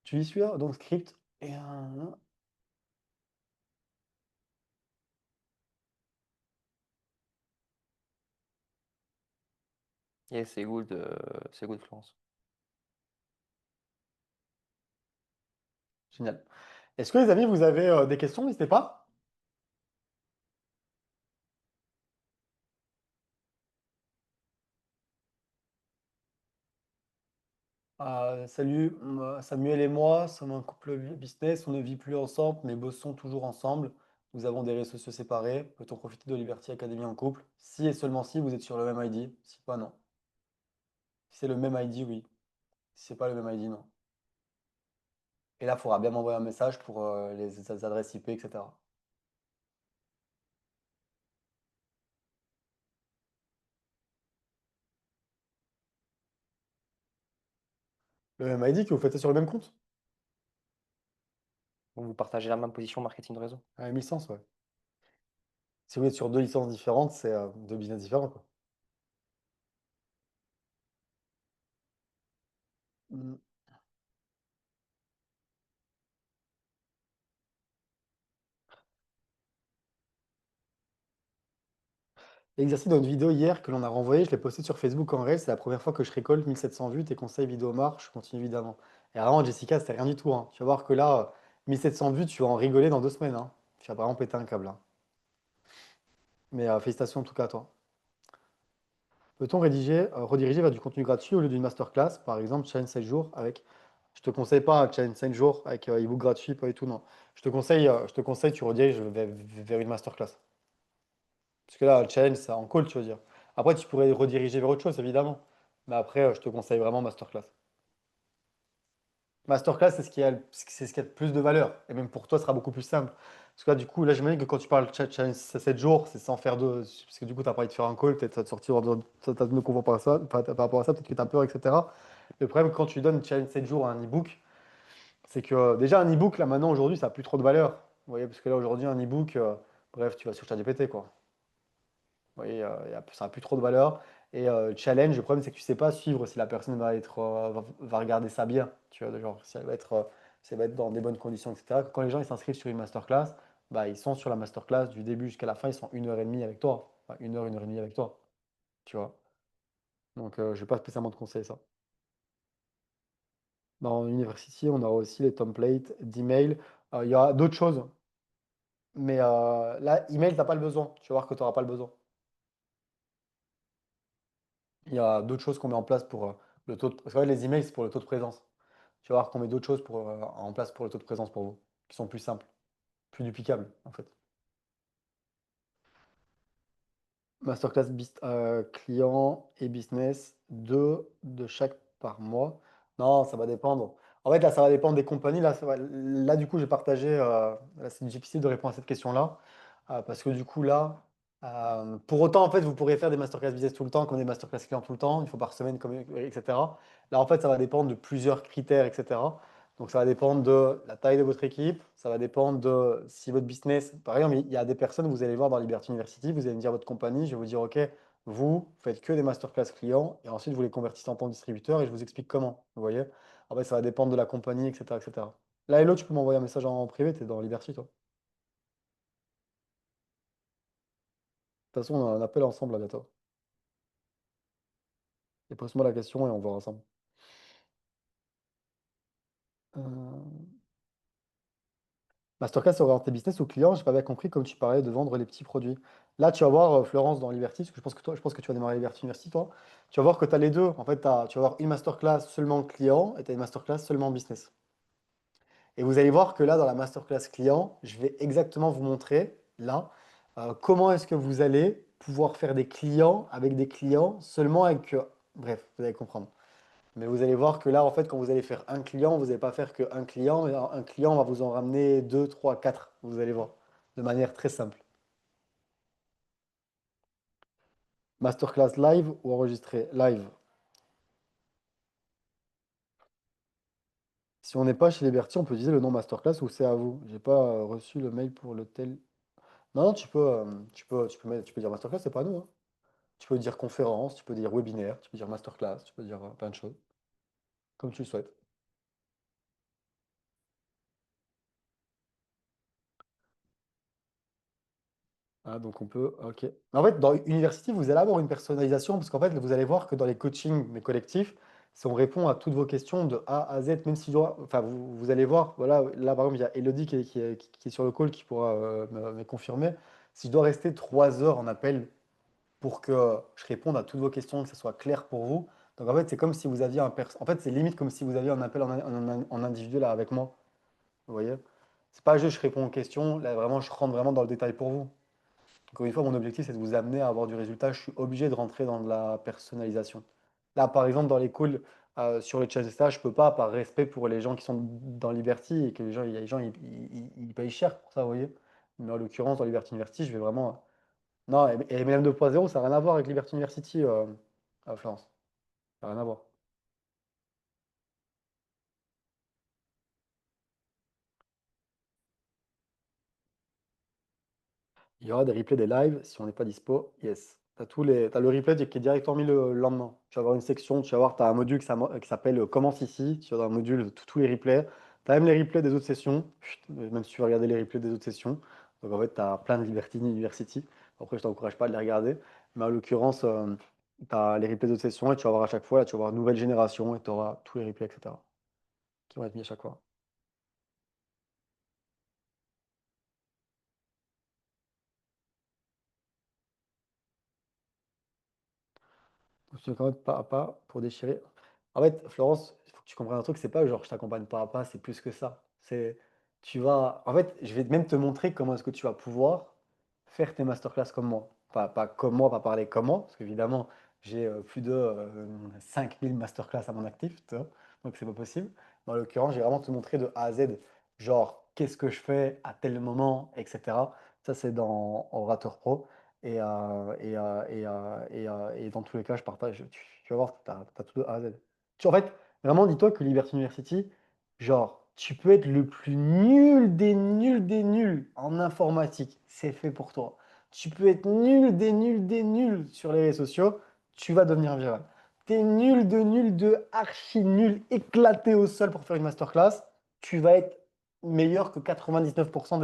Tu y suis là? Donc script. Et Et c'est good, Florence. Génial. Est-ce que les amis, vous avez des questions? N'hésitez pas. Salut, Samuel et moi sommes un couple business, on ne vit plus ensemble, mais bossons toujours ensemble. Nous avons des réseaux sociaux séparés. Peut-on profiter de Liberty Academy en couple? Si et seulement si vous êtes sur le même ID. Si pas, non. Si c'est le même ID, oui. Si c'est pas le même ID, non. Et là, il faudra bien m'envoyer un message pour les adresses IP, etc. Le même ID que vous faites ça sur le même compte? Vous partagez la même position marketing de réseau. Ah, une licence, ouais. Si vous êtes sur deux licences différentes, c'est deux business différents, quoi. Mm. L'exercice dans une vidéo hier que l'on a renvoyé, je l'ai posté sur Facebook en réel. C'est la première fois que je récolte 1700 vues. Tes conseils vidéo marche, je continue évidemment. Et vraiment, Jessica, c'était rien du tout, hein. Tu vas voir que là, 1700 vues, tu vas en rigoler dans 2 semaines, hein. Tu vas vraiment péter un câble, hein. Mais félicitations en tout cas à toi. Peut-on rediriger vers du contenu gratuit au lieu d'une masterclass, par exemple challenge 7 jours avec. Je te conseille pas un challenge 5 jours avec e-book gratuit, pas du tout, non. Je te conseille, tu rediriges vers une masterclass. Parce que là, le challenge, c'est en call, tu veux dire. Après, tu pourrais rediriger vers autre chose, évidemment. Mais après, je te conseille vraiment masterclass. Masterclass, c'est ce qui a le plus de valeur. Et même pour toi, ce sera beaucoup plus simple. Parce que là, du coup, là, j'imagine que quand tu parles challenge 7 jours, c'est sans faire de. Parce que du coup, tu n'as pas envie de faire un call, peut-être ça te sortir, ça ne comprend pas ça, par rapport à ça, peut-être que tu as peur, etc. Le problème, quand tu donnes challenge 7 jours à un e-book, c'est que déjà, un e-book, là, maintenant, aujourd'hui, ça n'a plus trop de valeur. Vous voyez, parce que là, aujourd'hui, un e-book, bref, tu vas sur ChatGPT, quoi. Vous voyez, ça n'a plus trop de valeur. Et challenge, le problème, c'est que tu ne sais pas suivre si la personne va regarder ça bien. Tu vois, genre, si elle va être dans des bonnes conditions, etc. Quand les gens ils s'inscrivent sur une masterclass, bah, ils sont sur la masterclass du début jusqu'à la fin, ils sont 1 heure et demie avec toi. Enfin, 1 heure et demie avec toi. Tu vois. Donc, je ne vais pas spécialement te conseiller ça. Dans University, on aura aussi les templates d'email. Il y a d'autres choses. Mais là, email, tu n'as pas le besoin. Tu vas voir que tu n'auras pas le besoin. Il y a d'autres choses qu'on met en place pour le taux de. Parce que ouais, les emails, c'est pour le taux de présence. Tu vas voir qu'on met d'autres choses en place pour le taux de présence pour vous, qui sont plus simples, plus duplicables, en fait. Masterclass client et business, deux de chaque par mois. Non, ça va dépendre. En fait, là, ça va dépendre des compagnies. Là, du coup, j'ai partagé. Là, c'est difficile de répondre à cette question-là. Parce que du coup, là, pour autant, en fait, vous pourrez faire des masterclass business tout le temps, comme des masterclass clients tout le temps, une fois par semaine, etc. Là, en fait, ça va dépendre de plusieurs critères, etc. Donc, ça va dépendre de la taille de votre équipe, ça va dépendre de si votre business, par exemple, il y a des personnes, vous allez voir dans Liberty University, vous allez me dire votre compagnie, je vais vous dire, OK, vous faites que des masterclass clients et ensuite vous les convertissez en compte distributeur et je vous explique comment. Vous voyez? Après, ça va dépendre de la compagnie, etc., etc. Là, Hello, tu peux m'envoyer un message en privé, tu es dans Liberty, toi. De toute façon, on a un appel ensemble là bientôt. Et pose-moi la question et on verra ensemble. Euh, Masterclass orienté business ou client, j'ai pas bien compris comme tu parlais de vendre les petits produits. Là, tu vas voir Florence dans Liberty, parce que je pense que tu vas démarrer Liberty University, toi. Tu vas voir que tu as les deux. En fait, tu vas avoir une masterclass seulement client et tu as une masterclass seulement business. Et vous allez voir que là, dans la masterclass client, je vais exactement vous montrer, là, comment est-ce que vous allez pouvoir faire des clients avec des clients seulement avec. Bref, vous allez comprendre. Mais vous allez voir que là, en fait, quand vous allez faire un client, vous n'allez pas faire qu'un client, mais un client va vous en ramener 2, 3, 4. Vous allez voir, de manière très simple. Masterclass live ou enregistré? Live. Si on n'est pas chez Liberty, on peut utiliser le nom masterclass ou c'est à vous. J'ai pas reçu le mail pour l'hôtel. Non, non, tu peux dire masterclass, c'est pas nous, hein. Tu peux dire conférence, tu peux dire webinaire, tu peux dire masterclass, tu peux dire plein de choses, comme tu le souhaites. Ah, donc on peut. Ok. En fait, dans University, vous allez avoir une personnalisation parce qu'en fait, vous allez voir que dans les coachings, mes collectifs, si on répond à toutes vos questions de A à Z, même si enfin, vous allez voir, voilà, là par exemple, il y a Elodie qui est sur le call qui pourra me confirmer. Si je dois rester 3 heures en appel pour que je réponde à toutes vos questions, que ce soit clair pour vous. Donc en fait, c'est comme si vous aviez en fait, c'est limite comme si vous aviez un appel en individuel avec moi. Vous voyez? C'est pas juste je réponds aux questions, là vraiment, je rentre vraiment dans le détail pour vous. Encore une fois, mon objectif, c'est de vous amener à avoir du résultat. Je suis obligé de rentrer dans de la personnalisation. Là, par exemple, dans les calls sur le chat, etc., je peux pas, par respect pour les gens qui sont dans Liberty et que les gens ils payent cher pour ça, vous voyez. Mais en l'occurrence, dans Liberty University, je vais vraiment. Non, et MLM 2.0, ça n'a rien à voir avec Liberty University, à Florence. Ça n'a rien à voir. Il y aura des replays des lives si on n'est pas dispo. Yes. T'as le replay qui est directement mis le lendemain. Tu vas avoir une section, tu vas voir, tu as un module qui s'appelle Commence ici. Tu vas avoir un module, tous les replays. Tu as même les replays des autres sessions. Chut, même si tu veux regarder les replays des autres sessions. Donc en fait, tu as plein de Liberty University. Après, je t'encourage pas à les regarder. Mais en l'occurrence, tu as les replays des autres sessions et tu vas voir à chaque fois, là, tu vas voir nouvelle génération et tu auras tous les replays, etc. qui vont être mis à chaque fois. Je quand même pas à pas pour déchirer. En fait, Florence, il faut que tu comprennes un truc, c'est pas genre je t'accompagne pas à pas, c'est plus que ça. Tu vas, en fait, je vais même te montrer comment est-ce que tu vas pouvoir faire tes masterclass comme moi. Pas comme moi, pas parler comme moi, parce qu'évidemment, j'ai plus de 5000 masterclass à mon actif, tu vois, donc c'est pas possible. Mais en l'occurrence, j'ai vraiment te montrer de A à Z, genre qu'est-ce que je fais à tel moment, etc. Ça, c'est dans Orateur Pro. Et dans tous les cas, je partage. Tu vas voir, tu as tout de A à Z. En fait, vraiment, dis-toi que Liberty University, genre, tu peux être le plus nul des nuls en informatique. C'est fait pour toi. Tu peux être nul des nuls sur les réseaux sociaux. Tu vas devenir viral. T'es nul de archi nul, éclaté au sol pour faire une masterclass. Tu vas être meilleur que 99%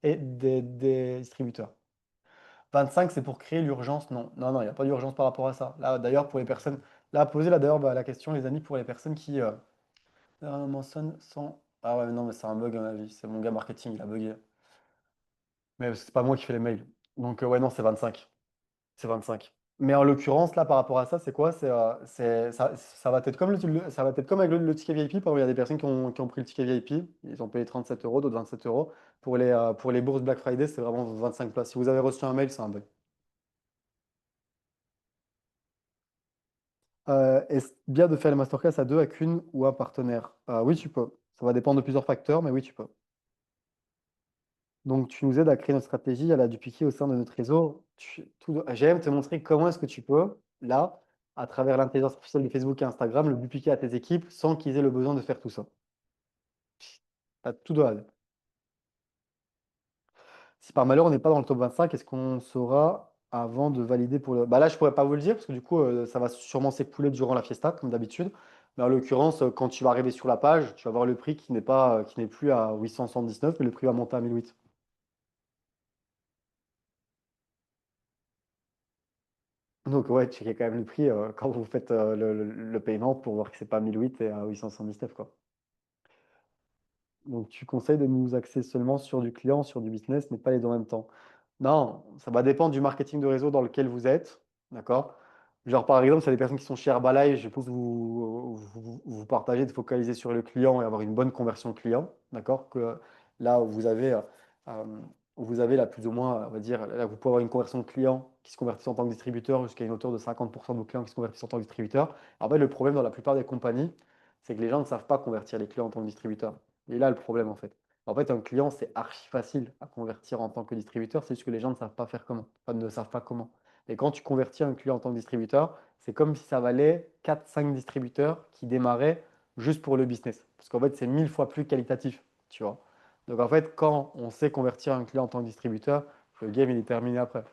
des distributeurs. 25, c'est pour créer l'urgence. Non, non, non, il n'y a pas d'urgence par rapport à ça. Là, d'ailleurs, pour les personnes. Là, posez là d'ailleurs la question, les amis, pour les personnes qui mentionnent sans. Ah ouais, non, mais c'est un bug à mon avis. C'est mon gars marketing, il a bugué. Mais c'est pas moi qui fais les mails. Donc, ouais, non, c'est 25. C'est 25. Mais en l'occurrence, là, par rapport à ça, c'est quoi? Ça va être comme ça va être comme avec le ticket VIP. Par exemple, il y a des personnes qui ont pris le ticket VIP. Ils ont payé 37 euros, d'autres 27 euros. Pour les bourses Black Friday, c'est vraiment 25 places. Si vous avez reçu un mail, c'est un bug. Est-ce bien de faire les masterclass à deux, à qu'une ou un partenaire? Oui, tu peux. Ça va dépendre de plusieurs facteurs, mais oui, tu peux. Donc, tu nous aides à créer notre stratégie, à la dupliquer au sein de notre réseau. J'aime te montrer comment est-ce que tu peux, là, à travers l'intelligence artificielle de Facebook et Instagram, le dupliquer à tes équipes sans qu'ils aient le besoin de faire tout ça. T'as tout de A à Z. Si par malheur on n'est pas dans le top 25, est-ce qu'on saura avant de valider pour le. Bah là, je pourrais pas vous le dire parce que du coup, ça va sûrement s'écouler durant la fiesta, comme d'habitude. Mais en l'occurrence, quand tu vas arriver sur la page, tu vas voir le prix qui n'est plus à 879, mais le prix va monter à 1008. Donc ouais, checkez quand même le prix quand vous faites le paiement pour voir que c'est pas 1008 et à 879, quoi. Donc, tu conseilles de nous axer seulement sur du client, sur du business, mais pas les deux en même temps. Non, ça va dépendre du marketing de réseau dans lequel vous êtes. D'accord? Genre, par exemple, c'est des personnes qui sont chez Herbalife, je pense que vous partagez de focaliser sur le client et avoir une bonne conversion client. D'accord? Que là, euh, vous avez là plus ou moins, on va dire, là, vous pouvez avoir une conversion client qui se convertisse en tant que distributeur jusqu'à une hauteur de 50% de vos clients qui se convertissent en tant que distributeur. En fait, le problème dans la plupart des compagnies, c'est que les gens ne savent pas convertir les clients en tant que distributeur. Et là, le problème, en fait. En fait, un client, c'est archi facile à convertir en tant que distributeur, c'est juste que les gens ne savent pas faire comment, enfin, ne savent pas comment. Et quand tu convertis un client en tant que distributeur, c'est comme si ça valait 4, 5 distributeurs qui démarraient juste pour le business. Parce qu'en fait, c'est 1000 fois plus qualitatif, tu vois. Donc en fait, quand on sait convertir un client en tant que distributeur, le game, il est terminé après.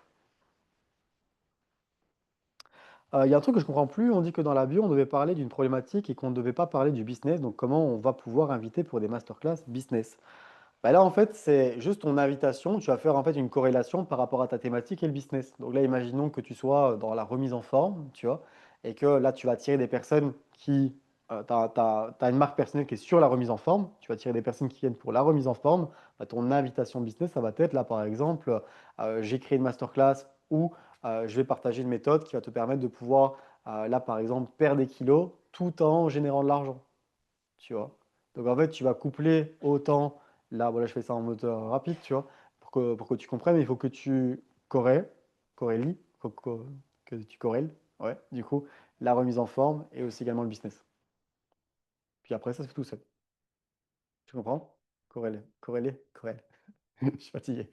Il y a un truc que je comprends plus, on dit que dans la bio, on devait parler d'une problématique et qu'on ne devait pas parler du business, donc comment on va pouvoir inviter pour des masterclass business. Bah là, en fait, c'est juste ton invitation. Tu vas faire en fait une corrélation par rapport à ta thématique et le business. Donc là, imaginons que tu sois dans la remise en forme, tu vois, et que là, tu vas attirer des personnes qui. Tu as une marque personnelle qui est sur la remise en forme. Tu vas attirer des personnes qui viennent pour la remise en forme. Bah, ton invitation business, ça va être là, par exemple, j'ai créé une masterclass où je vais partager une méthode qui va te permettre de pouvoir, là, par exemple, perdre des kilos tout en générant de l'argent, tu vois. Donc en fait, tu vas coupler autant, là, voilà, je fais ça en mode rapide, tu vois, pour que tu comprennes, il faut que tu corrélies, que tu corrèles, ouais, du coup, la remise en forme et aussi également le business. Puis après, ça se fait tout seul. Tu comprends? Corréler, corréler, corrèle. Je suis fatigué.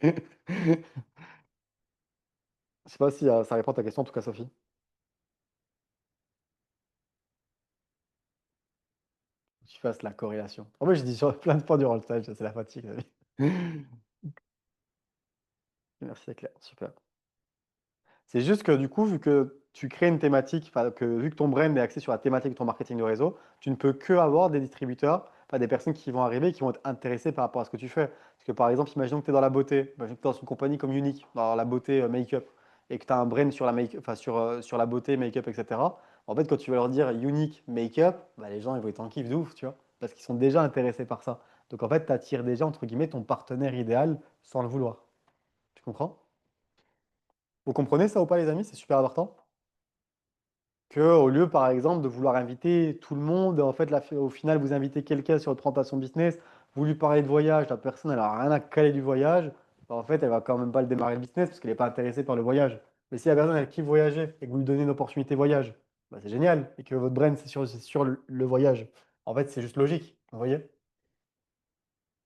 Je sais pas si ça répond à ta question, en tout cas, Sophie. Tu fasses la corrélation. En fait, je dis sur plein de fois durant le stage, c'est la fatigue, la vie. Merci, c'est clair, super. C'est juste que du coup, vu que tu crées une thématique, enfin, vu que ton brand est axé sur la thématique de ton marketing de réseau, tu ne peux que avoir des distributeurs, enfin, des personnes qui vont arriver et qui vont être intéressées par rapport à ce que tu fais. Parce que par exemple, imaginons que tu es dans la beauté, imaginons que tu es dans une compagnie comme Unique, dans la beauté make-up, et que tu as un brand sur la, enfin, sur la beauté, make-up, etc. En fait, quand tu vas leur dire Unique make-up, bah, les gens ils vont être en kiff de ouf, tu vois, parce qu'ils sont déjà intéressés par ça. Donc en fait, tu attires déjà, entre guillemets, ton partenaire idéal sans le vouloir. Tu comprends? Vous comprenez ça ou pas, les amis? C'est super important. Que au lieu, par exemple, de vouloir inviter tout le monde, en fait, là, au final, vous invitez quelqu'un sur une présentation business, vous lui parlez de voyage, la personne, elle a rien à caler du voyage, bah, en fait, elle va quand même pas le démarrer le business parce qu'elle n'est pas intéressée par le voyage. Mais si la personne, elle kiffe voyager et que vous lui donnez une opportunité voyage, bah, c'est génial. Et que votre brand, c'est sur le voyage. En fait, c'est juste logique. Vous voyez?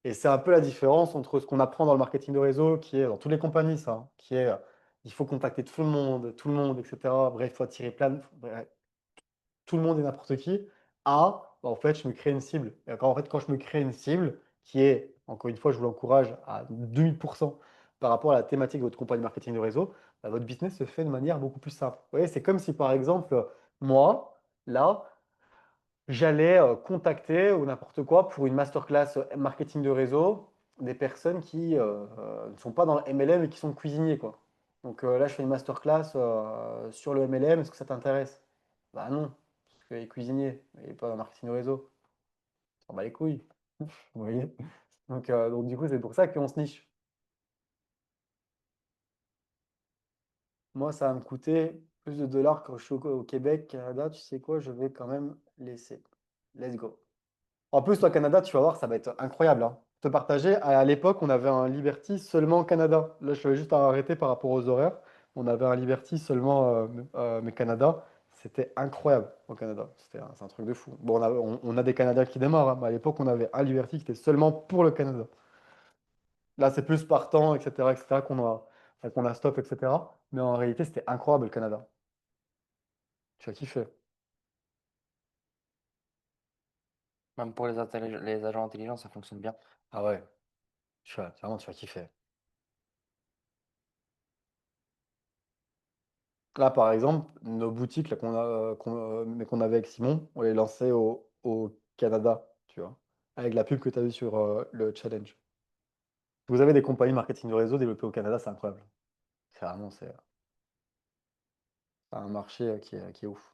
Et c'est un peu la différence entre ce qu'on apprend dans le marketing de réseau, qui est dans toutes les compagnies, ça, hein, qui est il faut contacter tout le monde, etc. Bref, il faut attirer plein de, bref, tout le monde et n'importe qui, à, bah, en fait, je me crée une cible. Et encore, en fait, quand je me crée une cible, qui est, encore une fois, je vous l'encourage à 2000% par rapport à la thématique de votre compagnie marketing de réseau, bah, votre business se fait de manière beaucoup plus simple. Vous voyez, c'est comme si, par exemple, moi, là, j'allais contacter ou n'importe quoi pour une masterclass marketing de réseau des personnes qui ne sont pas dans le MLM et qui sont cuisiniers, quoi. Donc là, je fais une masterclass sur le MLM, est-ce que ça t'intéresse? Bah non, parce qu'il est cuisinier, il n'est pas dans le marketing de réseau. On bat les couilles, vous voyez? Donc du coup, c'est pour ça qu'on se niche. Moi, ça va me coûter plus de dollars quand je suis au Québec, Canada, tu sais quoi, je vais quand même laisser. Let's go. En plus, toi, Canada, tu vas voir, ça va être incroyable, hein. Te partager, à l'époque, on avait un Liberty seulement au Canada. Là, je vais juste arrêter par rapport aux horaires. On avait un Liberty seulement, mais Canada, c'était incroyable au Canada. C'est un truc de fou. Bon, on a des Canadiens qui démarrent, hein, mais à l'époque, on avait un Liberty qui était seulement pour le Canada. Là, c'est plus Spartan, etc., qu'on a stop, etc. Mais en réalité, c'était incroyable le Canada. Tu as kiffé. Même pour les agents intelligents, ça fonctionne bien. Ah ouais, vraiment, tu vas kiffer. Là, par exemple, nos boutiques là, mais qu'on avait avec Simon, on les lançait au Canada, tu vois, avec la pub que tu as vue sur le challenge. Vous avez des compagnies marketing de réseau développées au Canada, c'est incroyable. C'est un marché qui est ouf.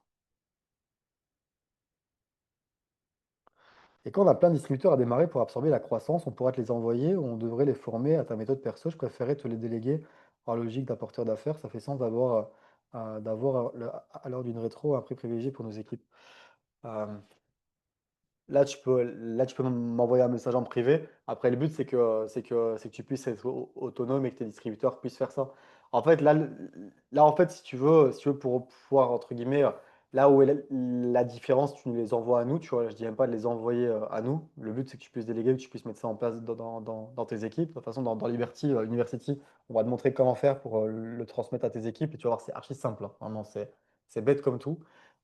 Et quand on a plein de distributeurs à démarrer pour absorber la croissance, on pourra te les envoyer ou on devrait les former à ta méthode perso. Je préférais te les déléguer par logique d'apporteur d'affaires. Ça fait sens d'avoir à l'heure d'une rétro un prix privilégié pour nos équipes. Euh, Là, tu peux m'envoyer un message en privé. Après, le but, c'est que tu puisses être autonome et que tes distributeurs puissent faire ça. En fait, là, en fait, si tu veux pour pouvoir, entre guillemets, là où est la différence, tu nous les envoies à nous. Tu vois, je dis même pas de les envoyer à nous. Le but, c'est que tu puisses déléguer, que tu puisses mettre ça en place dans tes équipes. De toute façon, dans Liberty University, on va te montrer comment faire pour le transmettre à tes équipes. Et tu vas voir, c'est archi simple, hein. Vraiment, c'est bête comme tout.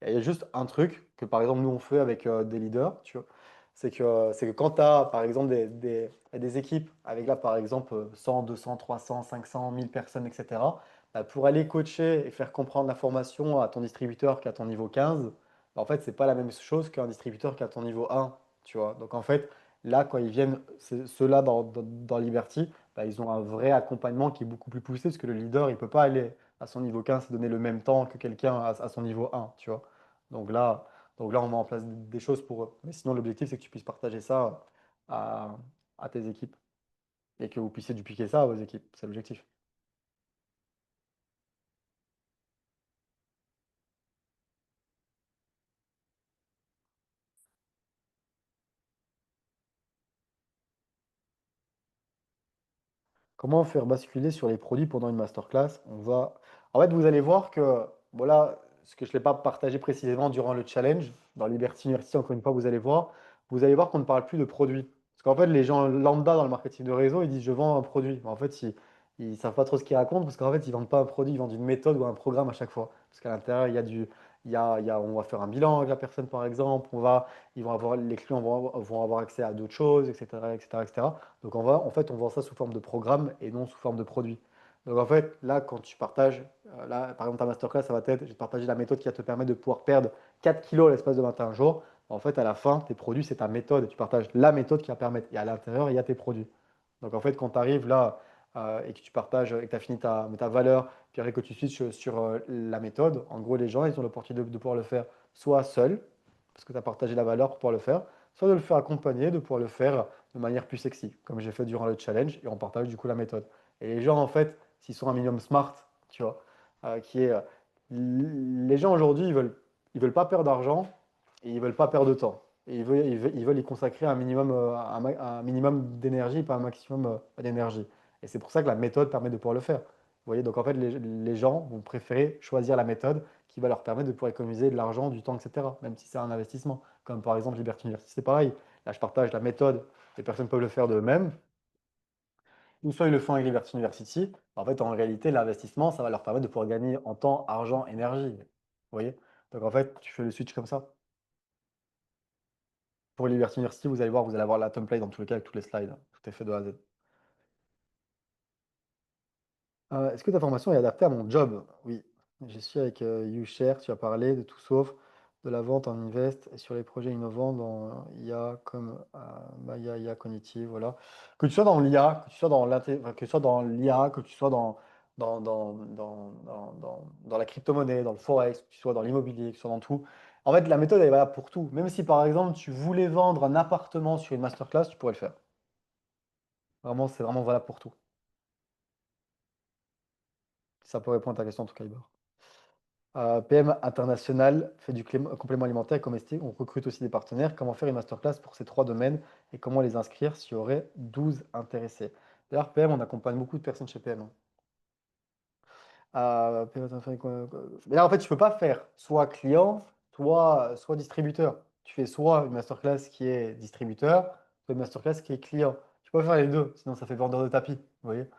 Et il y a juste un truc que, par exemple, nous, on fait avec des leaders, tu vois, c'est que quand tu as, par exemple, des équipes avec, là, par exemple, 100, 200, 300, 500, 1000 personnes, etc., bah, pour aller coacher et faire comprendre l'information à ton distributeur qui est à ton niveau 15, bah, en fait, c'est pas la même chose qu'un distributeur qui est à ton niveau 1, tu vois. Donc, en fait, Là, quand ils viennent, ceux-là dans Liberty, bah, ils ont un vrai accompagnement qui est beaucoup plus poussé, parce que le leader, il ne peut pas aller à son niveau 15 et donner le même temps que quelqu'un à son niveau 1, tu vois. Donc là, donc là, on met en place des choses pour eux. Mais sinon, l'objectif, c'est que tu puisses partager ça à, à tes équipes et que vous puissiez dupliquer ça à vos équipes. C'est l'objectif. Comment faire basculer sur les produits pendant une masterclass? En fait, vous allez voir que, voilà, ce que je ne l'ai pas partagé précisément durant le challenge, dans Liberty University, encore une fois, vous allez voir qu'on ne parle plus de produits. Parce qu'en fait, les gens lambda dans le marketing de réseau, ils disent je vends un produit. Mais en fait, ils ne savent pas trop ce qu'ils racontent, parce qu'en fait, ils ne vendent pas un produit, ils vendent une méthode ou un programme à chaque fois. Parce qu'à l'intérieur, on va faire un bilan avec la personne, par exemple, les clients vont avoir accès à d'autres choses, etc., etc., etc. Donc en fait, on vend ça sous forme de programme et non sous forme de produit. Donc en fait, là, quand tu partages, là, par exemple, ta masterclass, ça va être, je vais te partager la méthode qui va te permettre de pouvoir perdre 4 kilos à l'espace de 21 jours. En fait, à la fin, tes produits, c'est ta méthode. Et tu partages la méthode qui va permettre. Et à l'intérieur, il y a tes produits. Donc en fait, quand tu arrives là et que tu partages et que tu as fini ta valeur, puis après que tu switches sur la méthode, en gros, les gens, ils ont l'opportunité de pouvoir le faire soit seul, parce que tu as partagé la valeur pour pouvoir le faire, soit de le faire accompagné, de pouvoir le faire de manière plus sexy, comme j'ai fait durant le challenge, et on partage du coup la méthode. Et les gens, en fait, s'ils sont un minimum smart, tu vois, qui est, les gens aujourd'hui, ils veulent pas perdre d'argent et ils veulent pas perdre de temps. Et ils veulent y consacrer un minimum d'énergie, pas un maximum d'énergie. Et c'est pour ça que la méthode permet de pouvoir le faire. Vous voyez, donc en fait, les gens vont préférer choisir la méthode qui va leur permettre de pouvoir économiser de l'argent, du temps, etc. Même si c'est un investissement. Comme par exemple Liberty University, c'est pareil. Là, je partage la méthode, les personnes peuvent le faire d'eux-mêmes, ou soit ils le font avec Liberty University. En fait, en réalité, l'investissement, ça va leur permettre de pouvoir gagner en temps, argent, énergie. Vous voyez? Donc en fait, tu fais le switch comme ça. Pour Liberty University, vous allez voir, vous allez avoir la template dans tous les cas avec tous les slides. Tout est fait de A à Z. Est-ce que ta formation est adaptée à mon job? Oui. Je suis avec YouShare, tu as parlé de tout sauf de la vente en invest et sur les projets innovants dans IA comme Maya, IA cognitive, voilà. Que tu sois dans l'IA, que tu sois dans enfin, que tu sois dans l'IA, que tu sois dans la crypto-monnaie, dans le forex, que tu sois dans l'immobilier, que tu sois dans tout. En fait, la méthode elle est valable pour tout. Même si par exemple tu voulais vendre un appartement sur une masterclass, tu pourrais le faire. Vraiment, c'est vraiment valable pour tout. Ça peut répondre à ta question en tout cas, Ibor. PM International fait du complément alimentaire et comestible. On recrute aussi des partenaires. Comment faire une masterclass pour ces trois domaines et comment les inscrire s'il y aurait 12 intéressés? D'ailleurs, PM, on accompagne beaucoup de personnes chez PM, hein. PM International, mais là, en fait, tu peux pas faire soit client, soit distributeur. Tu fais soit une masterclass qui est distributeur, soit une masterclass qui est client. Tu peux pas faire les deux, sinon ça fait vendeur de tapis. Vous voyez?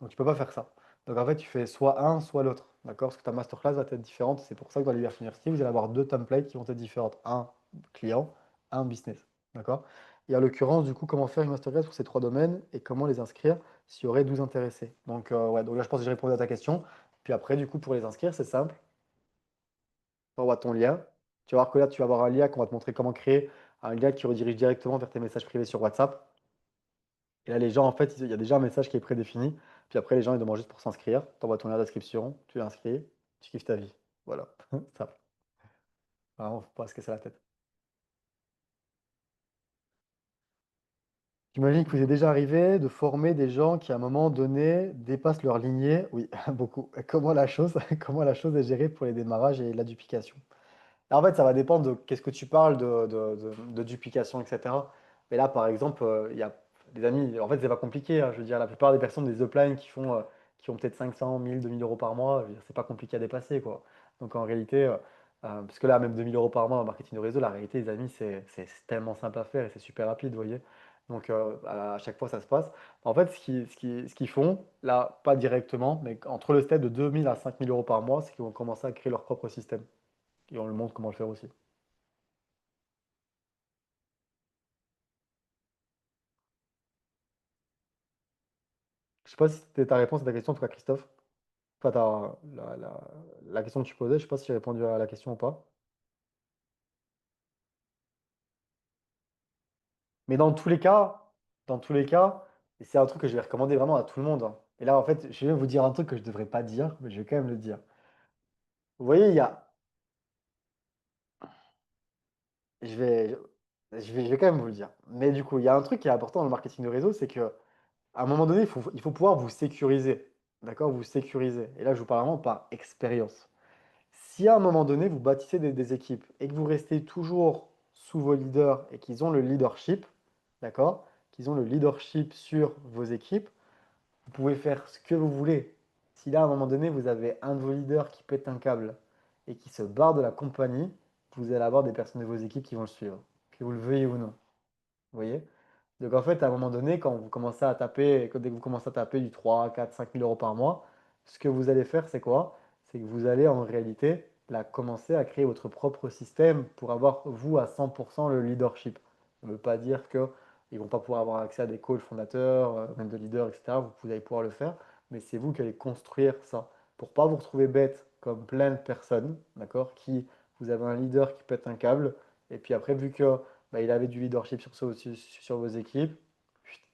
Donc tu peux pas faire ça. Donc en fait, tu fais soit un, soit l'autre. D'accord? Parce que ta masterclass va être différente. C'est pour ça que dans l'Université University, vous allez avoir deux templates qui vont être différentes. Un client, un business. D'accord? Et en l'occurrence, du coup, comment faire une masterclass pour ces trois domaines et comment les inscrire s'il y aurait 12 intéressés. Donc, ouais, donc là, je pense que j'ai répondu à ta question. Puis après, du coup, pour les inscrire, c'est simple. Tu envoies ton lien. Tu vas voir que là, tu vas avoir un lien qu'on va te montrer comment créer un lien qui redirige directement vers tes messages privés sur WhatsApp. Et là, les gens, en fait, il y a déjà un message qui est prédéfini. Puis après, les gens, ils demandent juste pour s'inscrire. Tu envoies ton lien d'inscription, tu l'inscris, tu kiffes ta vie. Voilà. Ça, vraiment, faut pas se casser la tête. J'imagine que vous est déjà arrivé de former des gens qui, à un moment donné, dépassent leur lignée. Oui, beaucoup. Comment la chose est gérée pour les démarrages et la duplication? En fait, ça va dépendre de qu'est-ce que tu parles de duplication, etc. Mais là, par exemple, il y a des amis, en fait, c'est pas compliqué, hein. Je veux dire, la plupart des personnes des uplines qui ont peut-être 500, 1000, 2000 euros par mois, je veux dire, c'est pas compliqué à dépasser, quoi. Donc en réalité, parce que là, même 2000 euros par mois en marketing de réseau, la réalité, les amis, c'est tellement simple à faire et c'est super rapide, vous voyez. Donc à chaque fois, ça se passe. En fait, ce qu'ils font, là, pas directement, mais entre le step de 2000 à 5000 euros par mois, c'est qu'ils vont commencer à créer leur propre système. Et on le montre comment le faire aussi. Je sais pas si c'était ta réponse à ta question, en tout cas, Christophe. Enfin, la question que tu posais, je sais pas si j'ai répondu à la question ou pas. Mais dans tous les cas, et c'est un truc que je vais recommander vraiment à tout le monde, hein. Et là, en fait, je vais vous dire un truc que je ne devrais pas dire, mais je vais quand même le dire. Vous voyez, je vais, je vais quand même vous le dire. Mais du coup, il y a un truc qui est important dans le marketing de réseau, c'est que à un moment donné, il faut pouvoir vous sécuriser. D'accord? Vous sécuriser. Et là, je vous parle vraiment par expérience. Si à un moment donné, vous bâtissez des équipes et que vous restez toujours sous vos leaders et qu'ils ont le leadership, d'accord? Qu'ils ont le leadership sur vos équipes, vous pouvez faire ce que vous voulez. Si là, à un moment donné, vous avez un de vos leaders qui pète un câble et qui se barre de la compagnie, vous allez avoir des personnes de vos équipes qui vont le suivre, que vous le veuillez ou non. Vous voyez? Donc en fait, à un moment donné, quand vous commencez à taper, dès que vous commencez à taper du 3, 4, 5 000 euros par mois, ce que vous allez faire, c'est quoi? C'est que vous allez en réalité là, commencer à créer votre propre système pour avoir, vous, à 100% le leadership. Ça ne veut pas dire qu'ils ne vont pas pouvoir avoir accès à des coachs fondateurs, même de leaders, etc. Vous allez pouvoir le faire, mais c'est vous qui allez construire ça. Pour pas vous retrouver bête comme plein de personnes, d'accord, qui, vous avez un leader qui pète un câble, et puis après, vu que bah, il avait du leadership sur vos équipes.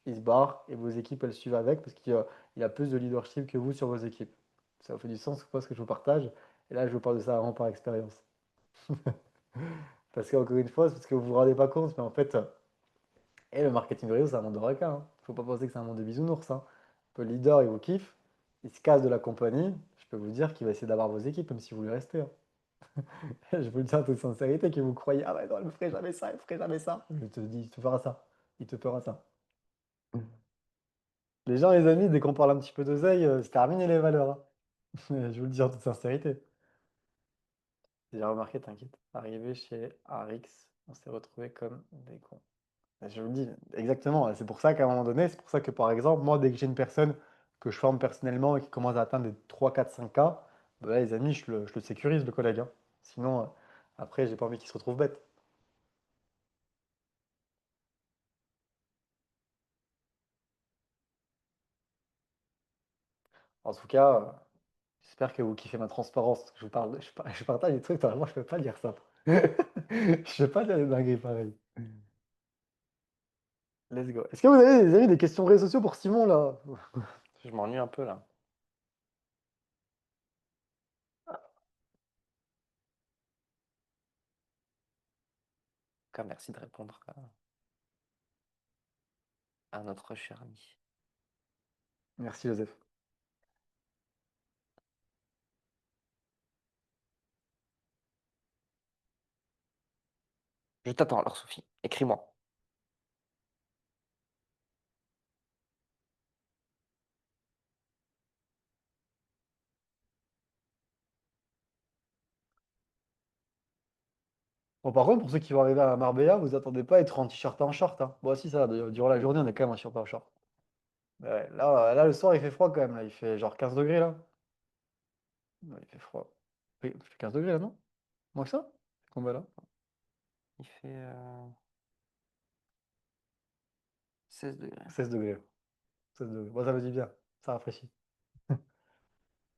Il se barre et vos équipes, elles suivent avec parce qu'il a plus de leadership que vous sur vos équipes. Ça vous fait du sens, quoi, ce que je vous partage. Et là, je vous parle de ça vraiment par expérience. Parce qu'encore une fois, c'est parce que vous vous rendez pas compte, mais en fait, et le marketing de réseau, c'est un monde de requins, hein. Faut pas penser que c'est un monde de bisounours, hein. Le leader, il vous kiffe, il se casse de la compagnie. Je peux vous dire qu'il va essayer d'avoir vos équipes, même si vous voulez rester, hein. Je vous le dis en toute sincérité, que vous croyez, ah ouais, non, elle me ferait jamais ça, elle me ferait jamais ça. Je te dis, il te fera ça. Il te fera ça. Les gens, les amis, dès qu'on parle un petit peu d'oseille, c'est terminé les valeurs, hein. Je vous le dis en toute sincérité. J'ai remarqué, t'inquiète. Arrivé chez Arix, on s'est retrouvés comme des cons. Et je vous le dis, exactement. C'est pour ça qu'à un moment donné, c'est pour ça que par exemple, moi, dès que j'ai une personne que je forme personnellement et qui commence à atteindre des 3, 4, 5K, bah là, les amis, je le sécurise, le collègue, hein. Sinon, après, j'ai pas envie qu'il se retrouve bête. En tout cas, j'espère que vous kiffez ma transparence. Parce que je partage des trucs, normalement, je peux pas dire ça. Je peux pas dire des dingueries pareilles. Let's go. Est-ce que vous avez des questions réseaux sociaux pour Simon là? Je m'ennuie un peu là. En tout cas, merci de répondre à notre cher ami. Merci Joseph. Je t'attends alors, Sophie. Écris-moi. Bon, par contre, pour ceux qui vont arriver à Marbella, vous attendez pas à être en t-shirt et en short, hein. Bon, si, ça, durant la journée, on est quand même en t-shirt et en short. Ouais, là, le soir, il fait froid quand même. Là. Il fait genre 15 degrés là. Ouais, il fait froid. Oui, il fait 15 degrés là, non? Moins que ça? C'est combien là? Il fait 16 degrés. 16 degrés. 16 degrés. Bon, ça me dit bien. Ça rafraîchit.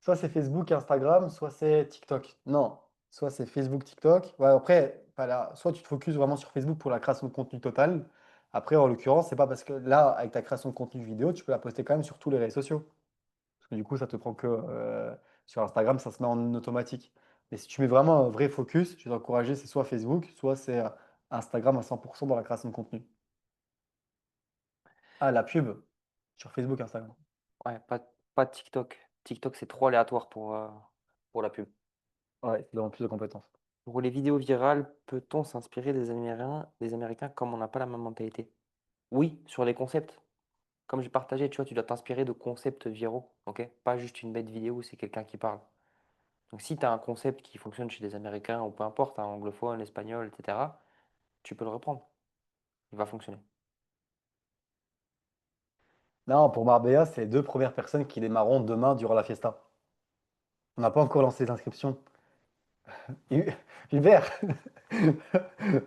Soit c'est Facebook, Instagram, soit c'est TikTok. Non, soit c'est Facebook, TikTok. Ouais, après, pas là. Soit tu te focuses vraiment sur Facebook pour la création de contenu total. Après, en l'occurrence, c'est pas parce que là, avec ta création de contenu vidéo, tu peux la poster quand même sur tous les réseaux sociaux. Parce que du coup, ça te prend que sur Instagram, ça se met en automatique. Mais si tu mets vraiment un vrai focus, je vais t'encourager, c'est soit Facebook, soit c'est Instagram à 100% dans la création de contenu. Ah, la pub sur Facebook, Instagram. Ouais, pas TikTok. TikTok, c'est trop aléatoire pour la pub. Ouais, ça demande plus de compétences. Pour les vidéos virales, peut-on s'inspirer des Américains comme on n'a pas la même mentalité? Oui, sur les concepts. Comme j'ai partagé, tu vois, tu dois t'inspirer de concepts viraux, ok? Pas juste une bête vidéo où c'est quelqu'un qui parle. Donc si tu as un concept qui fonctionne chez des Américains ou peu importe, un anglophone, espagnol, etc., tu peux le reprendre. Il va fonctionner. Non, pour Marbella, c'est les deux premières personnes qui démarreront demain durant la fiesta. On n'a pas encore lancé les inscriptions. Hubert,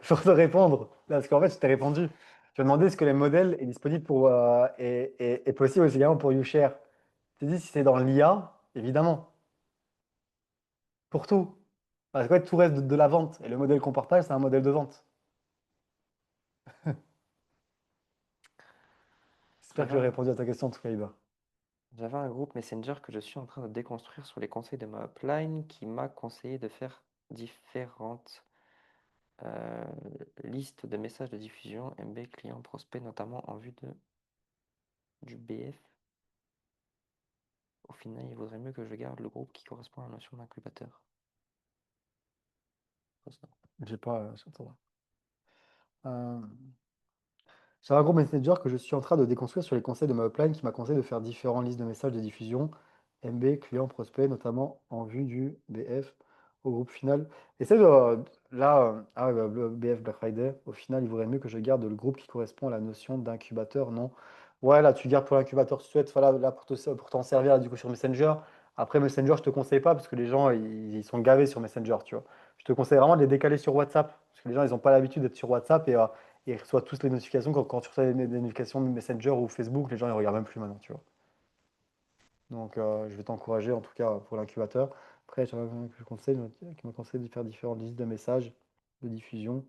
pour te répondre, parce qu'en fait, je t'ai répondu. Tu m'as demandé est-ce que les modèles est disponible pour, est possible aussi également pour YouShare. Tu dis si c'est dans l'IA, évidemment, pour tout. Parce que ouais, tout reste de la vente. Et le modèle qu'on partage, c'est un modèle de vente. J'espère que j'ai répondu à ta question en tout cas, Iber. J'avais un groupe Messenger que je suis en train de déconstruire sur les conseils de ma upline qui m'a conseillé de faire différentes listes de messages de diffusion, MB, client, prospect, notamment en vue du BF. Au final, il vaudrait mieux que je garde le groupe qui correspond à la notion d'incubateur. J'ai pas. Euh, C'est un groupe Messenger que je suis en train de déconstruire sur les conseils de ma upline qui m'a conseillé de faire différentes listes de messages de diffusion, MB, client, prospect, notamment en vue du BF au groupe final. Essaye de. Là, ah ouais, bah, le BF Black Friday, au final, il vaudrait mieux que je garde le groupe qui correspond à la notion d'incubateur, non? Ouais, là, tu gardes pour l'incubateur si tu souhaites, voilà, là, pour t'en servir là, du coup, sur Messenger. Après, Messenger, je te conseille pas parce que les gens, ils sont gavés sur Messenger, tu vois. Je te conseille vraiment de les décaler sur WhatsApp parce que les gens, ils n'ont pas l'habitude d'être sur WhatsApp et ils reçoivent tous les notifications. Quand tu reçois des notifications de Messenger ou Facebook, les gens, ils regardent même plus maintenant, tu vois. Donc, je vais t'encourager en tout cas pour l'incubateur. Après, j'aimerais bien que je conseille, qui me conseille de faire différentes listes de messages de diffusion,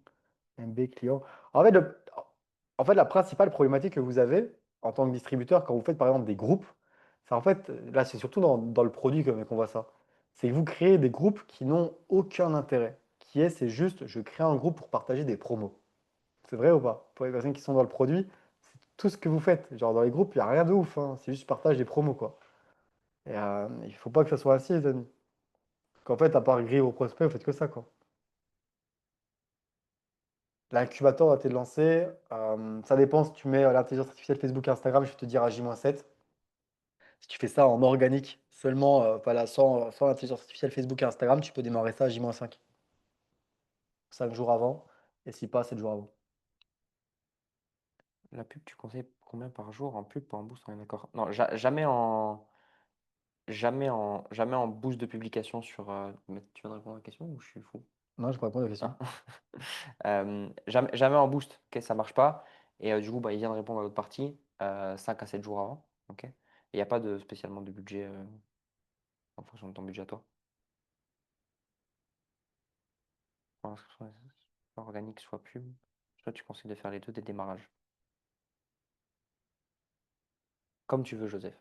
MB, client. En fait, la principale problématique que vous avez en tant que distributeur, quand vous faites par exemple des groupes, c'est en fait, là, c'est surtout dans le produit qu'on voit ça. C'est que vous créez des groupes qui n'ont aucun intérêt. C'est juste, je crée un groupe pour partager des promos. C'est vrai ou pas? Pour les personnes qui sont dans le produit, c'est tout ce que vous faites. Genre dans les groupes, il n'y a rien de ouf, hein. C'est juste partage des promos, quoi. Et il faut pas que ça soit ainsi, les amis. Qu'en fait, à part griller vos prospects, vous faites que ça, quoi. L'incubateur a été lancé. Ça dépend si tu mets l'intelligence artificielle Facebook et Instagram, je vais te dire à J-7. Si tu fais ça en organique, seulement, voilà, sans l'intelligence artificielle Facebook et Instagram, tu peux démarrer ça à J-5. 5 jours avant. Et si pas, 7 jours avant. La pub, tu conseilles combien par jour en pub pour un boost? On est d'accord. Non, jamais en boost de publication sur. Mais tu viens de répondre à la question ou je suis fou? Non, je peux répondre à la question. Ah. Jamais en boost, ok, ça marche pas. Et du coup, bah, il vient de répondre à l'autre partie, 5 à 7 jours avant. Ok. Et il n'y a pas spécialement de budget en fonction de ton budget à toi. Pour l'inscription, soit organique, soit pub. Soit tu conseilles de faire les deux dès le démarrage. Comme tu veux, Joseph.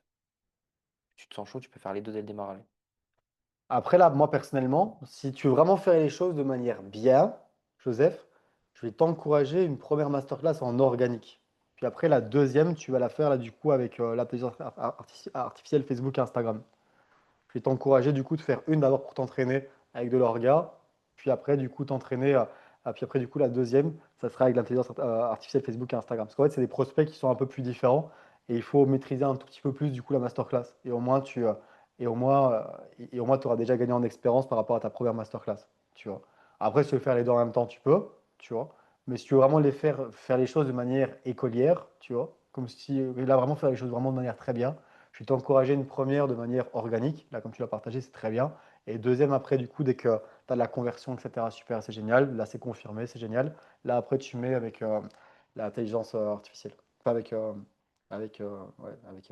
Si tu te sens chaud, tu peux faire les deux dès le démarrage. Après, là, moi personnellement, si tu veux vraiment faire les choses de manière bien, Joseph, je vais t'encourager une première masterclass en organique. Puis après, la deuxième, tu vas la faire là, du coup, avec l'intelligence artificielle Facebook et Instagram. Je vais t'encourager du coup de faire une d'abord pour t'entraîner avec de l'orga, puis après, du coup, puis après, du coup, la deuxième, ça sera avec l'intelligence artificielle Facebook et Instagram. Parce qu'en fait, c'est des prospects qui sont un peu plus différents et il faut maîtriser un tout petit peu plus, du coup, la masterclass. Et au moins, et au moins, tu auras déjà gagné en expérience par rapport à ta première masterclass, tu vois. Après, si tu veux faire les deux en même temps, tu peux, tu vois. Mais si tu veux vraiment faire les choses de manière écolière, tu vois, comme si, là, vraiment faire les choses vraiment de manière très bien, je vais t'encourager une première de manière organique. Là, comme tu l'as partagé, c'est très bien. Et deuxième, après, du coup, dès que tu as de la conversion, etc., super, c'est génial. Là, c'est confirmé, c'est génial. Là, après, tu mets avec l'intelligence artificielle. Pas avec, ouais, avec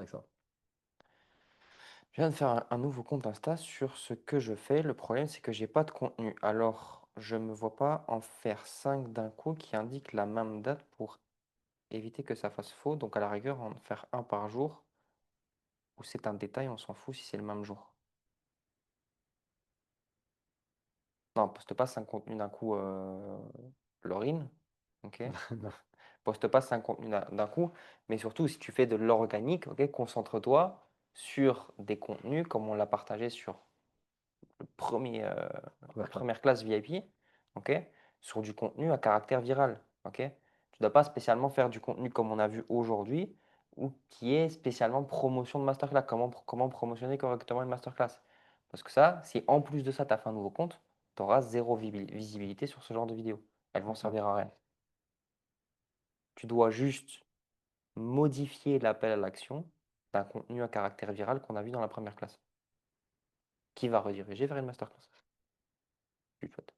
ça. Je viens de faire un nouveau compte Insta sur ce que je fais. Le problème, c'est que j'ai pas de contenu. Alors, je me vois pas en faire 5 d'un coup qui indiquent la même date pour éviter que ça fasse faux. Donc, à la rigueur, en faire un par jour, ou c'est un détail, on s'en fout si c'est le même jour. Non, poste pas 5 contenus d'un coup, Laurine. Ok. Poste pas 5 contenus d'un coup, mais surtout si tu fais de l'organique, ok, concentre-toi sur des contenus comme on l'a partagé sur la première classe VIP, ok, sur du contenu à caractère viral. Ok. Tu ne dois pas spécialement faire du contenu comme on a vu aujourd'hui ou qui est spécialement promotion de masterclass. Comment promotionner correctement une masterclass? Parce que ça, si en plus de ça, tu as fait un nouveau compte, tu auras zéro visibilité sur ce genre de vidéos. Elles vont servir à rien. Tu dois juste modifier l'appel à l'action d'un contenu à caractère viral qu'on a vu dans la première classe, qui va rediriger vers une masterclass. Tu le souhaites.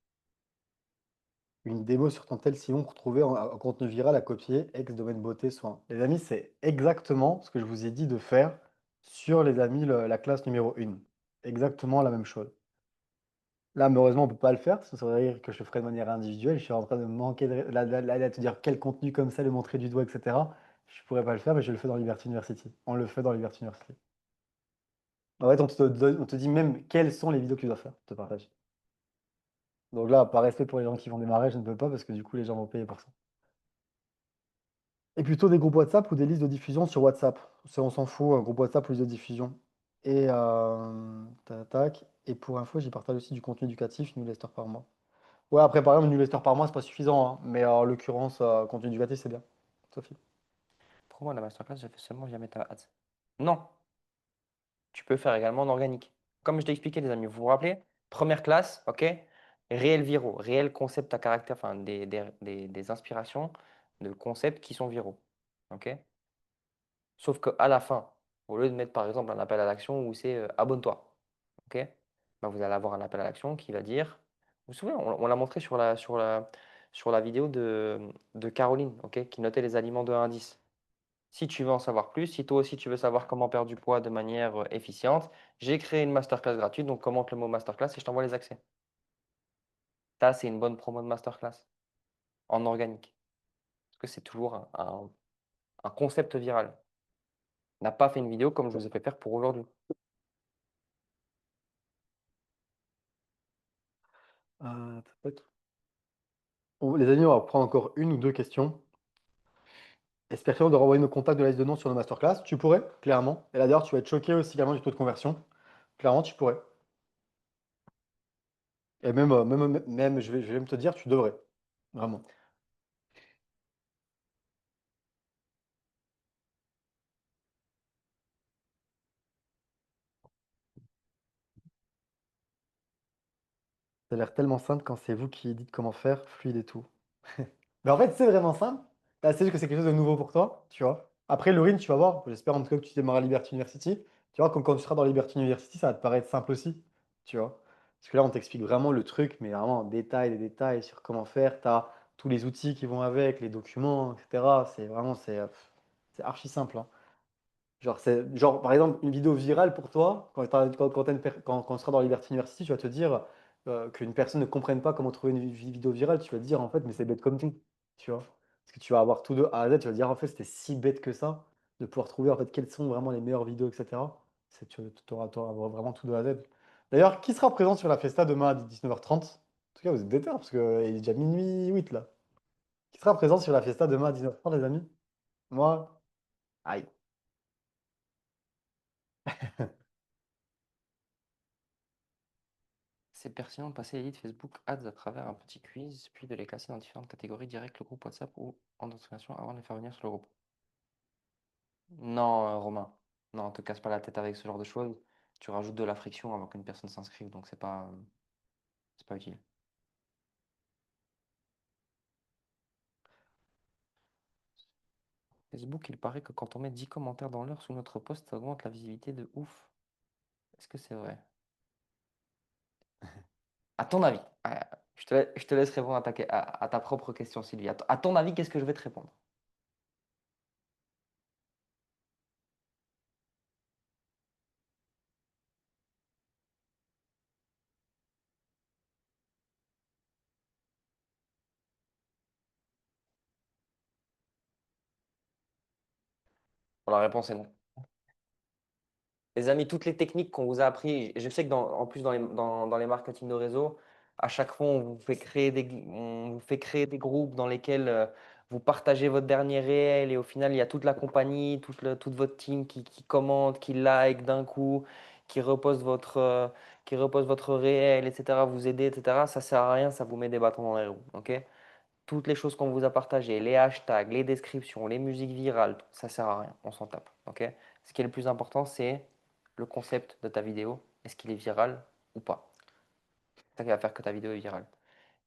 Une démo sur ton tel Simon pour trouver un contenu viral à copier, ex-domaine beauté, soin. Les amis, c'est exactement ce que je vous ai dit de faire sur les amis, la classe numéro 1. Exactement la même chose. Là, malheureusement, on ne peut pas le faire, parce que ça veut dire que je le ferai de manière individuelle. Je suis en train de manquer de, là, te dire quel contenu comme ça, le montrer du doigt, etc. Je pourrais pas le faire, mais je le fais dans Liberty University. On le fait dans Liberty University. En fait, on te dit même quelles sont les vidéos que tu dois faire, te partage. Donc là, par respect pour les gens qui vont démarrer, je ne peux pas parce que du coup, les gens vont payer pour ça. Et plutôt des groupes WhatsApp ou des listes de diffusion sur WhatsApp. On s'en fout, un groupe WhatsApp ou liste de diffusion. Et tac. Et pour info, j'y partage aussi du contenu éducatif, une newsletter par mois. Ouais, après, par exemple, une newsletter par mois, c'est pas suffisant, hein. Mais en l'occurrence, contenu éducatif, c'est bien. Sophie. Pour moi, la masterclass, j'ai fait seulement via MetaAds. Non, tu peux faire également en organique. Comme je t'ai expliqué, les amis, vous vous rappelez? Première classe, ok? Réel viraux, réel concept à caractère, enfin des inspirations de concepts qui sont viraux. Ok? Sauf qu'à la fin, au lieu de mettre par exemple un appel à l'action où c'est abonne-toi, ok? Ben, vous allez avoir un appel à l'action qui va dire, vous vous souvenez, on l'a montré sur la vidéo de Caroline, ok? Qui notait les aliments de 1 à 10. Si tu veux en savoir plus, si toi aussi tu veux savoir comment perdre du poids de manière efficiente, j'ai créé une masterclass gratuite, donc commente le mot masterclass et je t'envoie les accès. Ça, c'est une bonne promo de masterclass en organique. Parce que c'est toujours un concept viral. On n'a pas fait une vidéo comme je vous ai fait faire pour aujourd'hui. Tac. Les amis, on va prendre encore une ou deux questions. Est-ce pertinent de renvoyer nos contacts de la liste de noms sur nos masterclass? Tu pourrais, clairement. Et là, d'ailleurs, tu vas être choqué aussi également du taux de conversion. Clairement, tu pourrais. Et même je vais même te dire, tu devrais. Vraiment. Ça a l'air tellement simple quand c'est vous qui dites comment faire, fluide et tout. Mais en fait, c'est vraiment simple. Là, c'est juste que c'est quelque chose de nouveau pour toi, tu vois. Après, Laurine, tu vas voir. J'espère en tout cas que tu démarres à Liberty University. Tu vois, comme quand tu seras dans Liberty University, ça va te paraître simple aussi, tu vois. Parce que là, on t'explique vraiment le truc, mais vraiment en détail, les détails sur comment faire. Tu as tous les outils qui vont avec, les documents, etc. C'est vraiment, c'est archi simple, hein. Genre, genre, par exemple, une vidéo virale pour toi, quand on sera dans Liberty University, tu vas te dire qu'une personne ne comprenne pas comment trouver une vidéo virale, tu vas te dire en fait, mais c'est bête comme tout, tu vois. Parce que tu vas avoir tout de A à Z, tu vas te dire en fait, c'était si bête que ça, de pouvoir trouver en fait quelles sont vraiment les meilleures vidéos, etc. Tu auras vraiment tout de A à Z. D'ailleurs, qui sera présent sur la Fiesta demain à 19h30? En tout cas, vous êtes déter, parce qu'il est déjà minuit 8 là. Qui sera présent sur la Fiesta demain à 19h30, les amis? Moi? Aïe. C'est pertinent de passer les leads Facebook Ads à travers un petit quiz, puis de les classer dans différentes catégories direct le groupe WhatsApp ou en description avant de les faire venir sur le groupe. Non, Romain. Non, te casse pas la tête avec ce genre de choses. Tu rajoutes de la friction avant qu'une personne s'inscrive, donc c'est pas utile. Facebook, il paraît que quand on met 10 commentaires dans l'heure sous notre post, ça augmente la visibilité de ouf. Est-ce que c'est vrai? À ton avis, je te laisse répondre à ta propre question, Sylvie. À ton avis, qu'est-ce que je vais te répondre? Bon, la réponse est non. Les amis, toutes les techniques qu'on vous a appris, je sais que en plus dans les marketing de réseau, à chaque fois, on vous fait créer des groupes dans lesquels vous partagez votre dernier réel et au final, il y a toute la compagnie, toute votre team qui commente, qui like d'un coup, qui reposte votre réel, etc., vous aider, etc. Ça sert à rien, ça vous met des bâtons dans les roues. Ok? Toutes les choses qu'on vous a partagées, les hashtags, les descriptions, les musiques virales, ça sert à rien, on s'en tape. Ok? Ce qui est le plus important, c'est le concept de ta vidéo. Est-ce qu'il est viral ou pas? C'est ça qui va faire que ta vidéo est virale.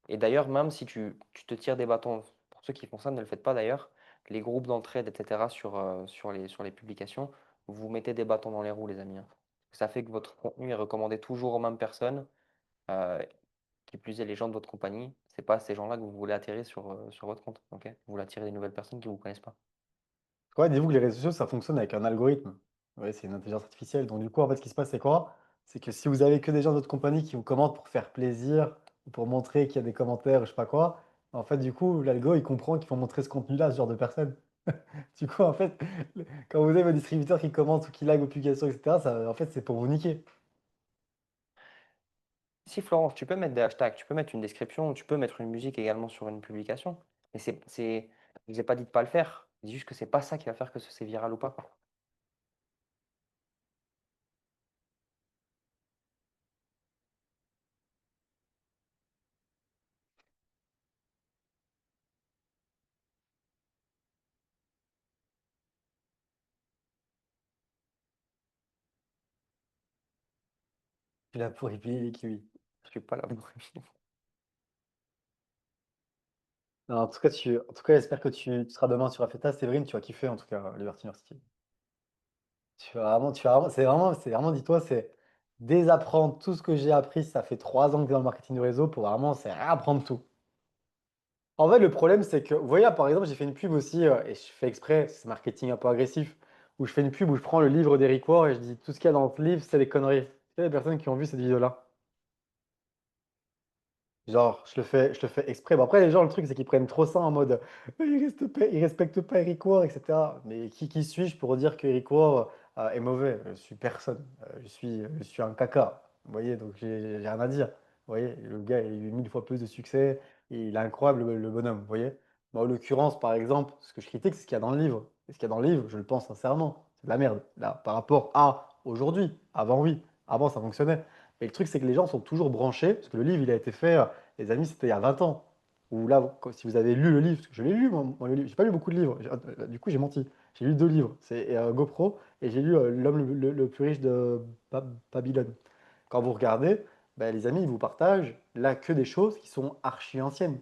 Et d'ailleurs, même si tu te tires des bâtons, pour ceux qui font ça, ne le faites pas d'ailleurs, les groupes d'entraide, etc., sur les publications, vous mettez des bâtons dans les roues, les amis, hein. Ça fait que votre contenu est recommandé toujours aux mêmes personnes. euh, qui plus est, les gens de votre compagnie, c'est pas ces gens-là que vous voulez attirer sur votre compte. Ok? Vous voulez attirer des nouvelles personnes qui ne vous connaissent pas. Ouais, dites-vous que les réseaux sociaux, ça fonctionne avec un algorithme. Ouais, c'est une intelligence artificielle. Donc, du coup, en fait, ce qui se passe, c'est quoi? C'est que si vous avez que des gens de votre compagnie qui vous commentent pour faire plaisir ou pour montrer qu'il y a des commentaires, je sais pas quoi, en fait, du coup, l'algo, il comprend qu'il faut montrer ce contenu-là à ce genre de personnes. Du coup, en fait, quand vous avez vos distributeurs qui commentent ou qui lag vos publications, etc., ça, en fait, c'est pour vous niquer. Si Florence, tu peux mettre des hashtags, tu peux mettre une description, tu peux mettre une musique également sur une publication. Mais je vous ai pas dit de pas le faire. Je dis juste que c'est pas ça qui va faire que c'est viral ou pas. Je suis là pour épiler les kiwis. Je suis pas là pour Non, en tout cas, j'espère que tu seras demain sur Afeta. Séverine, tu vas kiffer, en tout cas, Liberty University. C'est vraiment, dis-toi, c'est désapprendre tout ce que j'ai appris. Ça fait 3 ans que tu es dans le marketing de réseau pour vraiment, c'est réapprendre tout. En fait, le problème, c'est que, vous voyez, là, par exemple, j'ai fait une pub aussi, et je fais exprès, c'est marketing un peu agressif, où je fais une pub où je prends le livre d'Eric Rohr et je dis tout ce qu'il y a dans le livre, c'est des conneries. Il y a des personnes qui ont vu cette vidéo-là. Genre, je le fais exprès. Bon, après, les gens, le truc, c'est qu'ils prennent trop ça en mode ils respectent pas Eric Rohr, etc. Mais qui suis-je pour dire que Eric Rohr est mauvais? Je suis personne. Je suis un caca. Vous voyez, donc j'ai rien à dire. Vous voyez, le gars, il a eu 1000 fois plus de succès. Et il est incroyable, le bonhomme. Vous voyez? Moi, en l'occurrence, par exemple, ce que je critique, c'est ce qu'il y a dans le livre. Et ce qu'il y a dans le livre, je le pense sincèrement, c'est de la merde. Là, par rapport à aujourd'hui. Avant, oui. Avant, ça fonctionnait. Mais le truc, c'est que les gens sont toujours branchés, parce que le livre, il a été fait. Les amis, c'était il y a 20 ans. Ou là, si vous avez lu le livre, parce que je l'ai lu, moi, le livre. J'ai pas lu beaucoup de livres. Du coup, j'ai menti. J'ai lu 2 livres. C'est GoPro et j'ai lu L'homme le plus riche de Babylone. Quand vous regardez, ben, les amis, ils vous partagent là que des choses qui sont archi anciennes,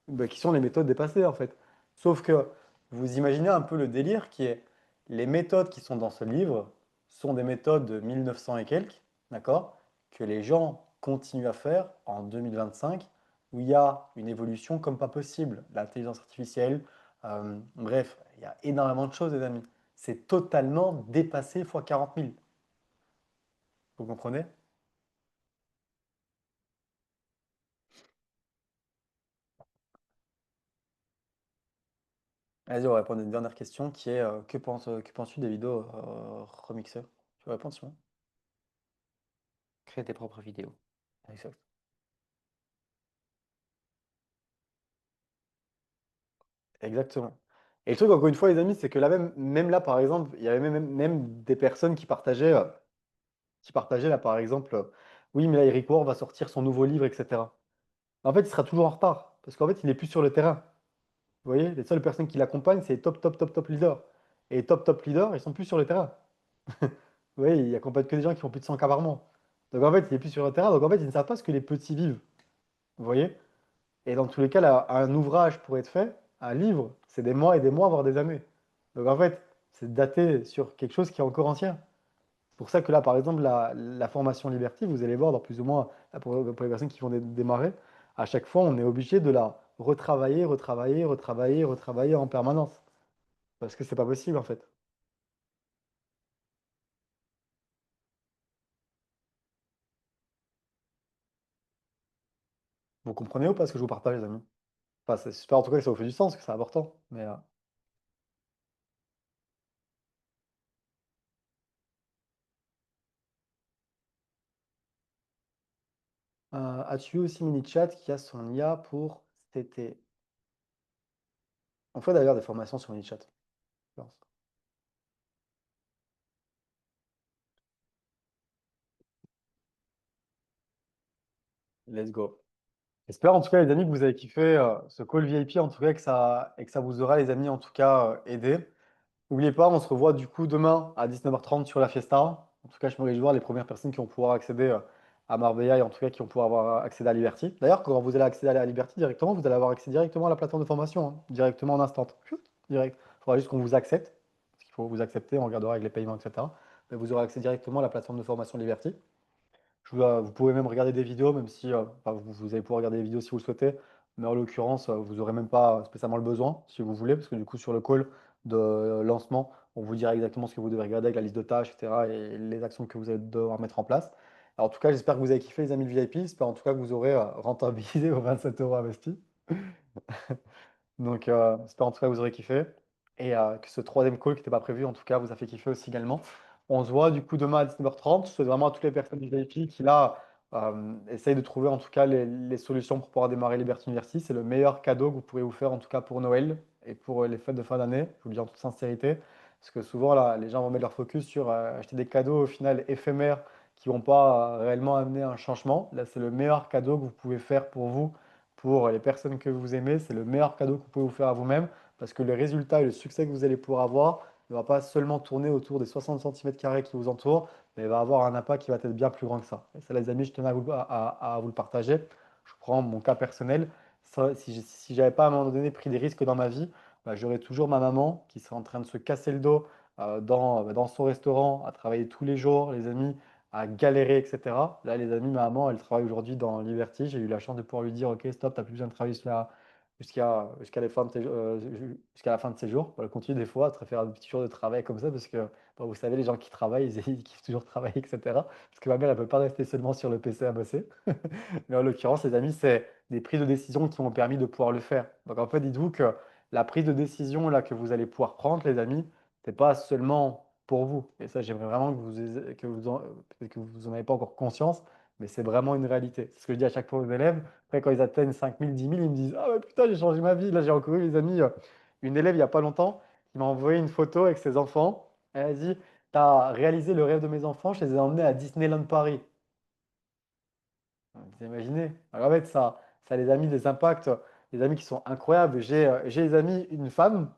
ben, qui sont les méthodes dépassées en fait. Sauf que vous imaginez un peu le délire qui est les méthodes qui sont dans ce livre sont des méthodes de 1900 et quelques, d'accord, que les gens continuent à faire en 2025, où il y a une évolution comme pas possible, l'intelligence artificielle, bref, il y a énormément de choses, les amis. C'est totalement dépassé fois 40 000. Vous comprenez? Vas-y, on va répondre à une dernière question qui est que penses-tu des vidéos remixées? Tu veux répondre, Simon? créer tes propres vidéos. Exact. Exactement. Et le truc, encore une fois, les amis, c'est que là même là, par exemple, il y avait même des personnes qui partageaient là, par exemple, oui, mais là, Eric Rohr va sortir son nouveau livre, etc. En fait, il sera toujours en retard, parce qu'en fait, il n'est plus sur le terrain. Vous voyez, les seules personnes qui l'accompagnent, c'est les top leaders. Et les top leaders, ils sont plus sur le terrain. Vous voyez, il accompagne que des gens qui font plus de 100 cas par mois. Donc en fait, il n'est plus sur le terrain, donc en fait, ils ne savent pas ce que les petits vivent. Vous voyez? Et dans tous les cas, là, un ouvrage pour être fait, un livre, c'est des mois et des mois, voire des années. Donc en fait, c'est daté sur quelque chose qui est encore ancien. C'est pour ça que là, par exemple, la formation Liberty, vous allez voir dans plus ou moins, là, pour les personnes qui vont démarrer, à chaque fois, on est obligé de la retravailler, retravailler, retravailler, retravailler en permanence. Parce que c'est pas possible en fait. Vous comprenez ou pas ce que je vous partage, les amis? Enfin, c'est super en tout cas que ça vous fait du sens, que c'est important. Mais as-tu aussi MiniChat qui a son IA pour CT? On fait d'ailleurs des formations sur MiniChat, je pense. Let's go. J'espère en tout cas les amis que vous avez kiffé ce call VIP en tout cas et que ça vous aura les amis en tout cas aidé. N'oubliez pas, on se revoit du coup demain à 19h30 sur la Fiesta. En tout cas, je me réjouis de voir les premières personnes qui vont pouvoir accéder à Marbella et en tout cas qui vont pouvoir avoir accédé à Liberty. D'ailleurs, quand vous allez accéder à la Liberty directement, vous allez avoir accès directement à la plateforme de formation, hein, directement en instant. Chut, direct. Il faudra juste qu'on vous accepte, parce qu'il faut vous accepter, on regardera avec les paiements, etc. Mais vous aurez accès directement à la plateforme de formation Liberty. Vous pouvez même regarder des vidéos, même si enfin, vous allez pouvoir regarder des vidéos si vous le souhaitez, mais en l'occurrence, vous n'aurez même pas spécialement le besoin, si vous voulez, parce que du coup, sur le call de lancement, on vous dira exactement ce que vous devez regarder avec la liste de tâches, etc., et les actions que vous allez devoir mettre en place. Alors, en tout cas, j'espère que vous avez kiffé les amis de VIP, j'espère en tout cas que vous aurez rentabilisé vos 27 € investis. Donc, j'espère en tout cas que vous aurez kiffé. et que ce troisième call qui n'était pas prévu, en tout cas, vous a fait kiffer aussi également. On se voit du coup demain à 19h30. Je souhaite vraiment à toutes les personnes du VIP qui là essayent de trouver en tout cas les solutions pour pouvoir démarrer Liberty University. C'est le meilleur cadeau que vous pourrez vous faire en tout cas pour Noël et pour les fêtes de fin d'année. Je vous le dis en toute sincérité. Parce que souvent là, les gens vont mettre leur focus sur acheter des cadeaux au final éphémères qui vont pas réellement amener un changement. Là, c'est le meilleur cadeau que vous pouvez faire pour vous, pour les personnes que vous aimez. C'est le meilleur cadeau que vous pouvez vous faire à vous-même parce que le résultat et le succès que vous allez pouvoir avoir ne va pas seulement tourner autour des 60 cm² qui vous entourent, mais il va avoir un impact qui va être bien plus grand que ça. Et ça, les amis, je tenais à vous le partager. Je prends mon cas personnel. Si je n'avais pas à un moment donné pris des risques dans ma vie, bah, j'aurais toujours ma maman qui serait en train de se casser le dos dans son restaurant, à travailler tous les jours, les amis, à galérer, etc. Là, les amis, ma maman, elle travaille aujourd'hui dans Liberty. J'ai eu la chance de pouvoir lui dire, OK, stop, tu n'as plus besoin de travailler jusqu'à jusqu'à la fin de ses jours. Elle continue des fois à te faire un petit jour de travail comme ça parce que bah, vous savez, les gens qui travaillent, ils kiffent toujours travailler, etc. Parce que ma mère, elle ne peut pas rester seulement sur le PC à bosser. Mais en l'occurrence, les amis, c'est des prises de décision qui m'ont permis de pouvoir le faire. Donc en fait, dites-vous que la prise de décision là, que vous allez pouvoir prendre, les amis, c'est pas seulement pour vous. Et ça, j'aimerais vraiment peut-être que vous en avez pas encore conscience, mais c'est vraiment une réalité. C'est ce que je dis à chaque fois aux élèves. Après, quand ils atteignent 5 000, 10 000, ils me disent: «Ah ouais, putain, j'ai changé ma vie.» Là, j'ai encore eu, les amis, une élève il n'y a pas longtemps qui m'a envoyé une photo avec ses enfants. Elle a dit: «Tu as réalisé le rêve de mes enfants, je les ai emmenés à Disneyland Paris.» Vous imaginez? Alors en fait, ça les a mis des impacts, des amis qui sont incroyables. J'ai les amis, une femme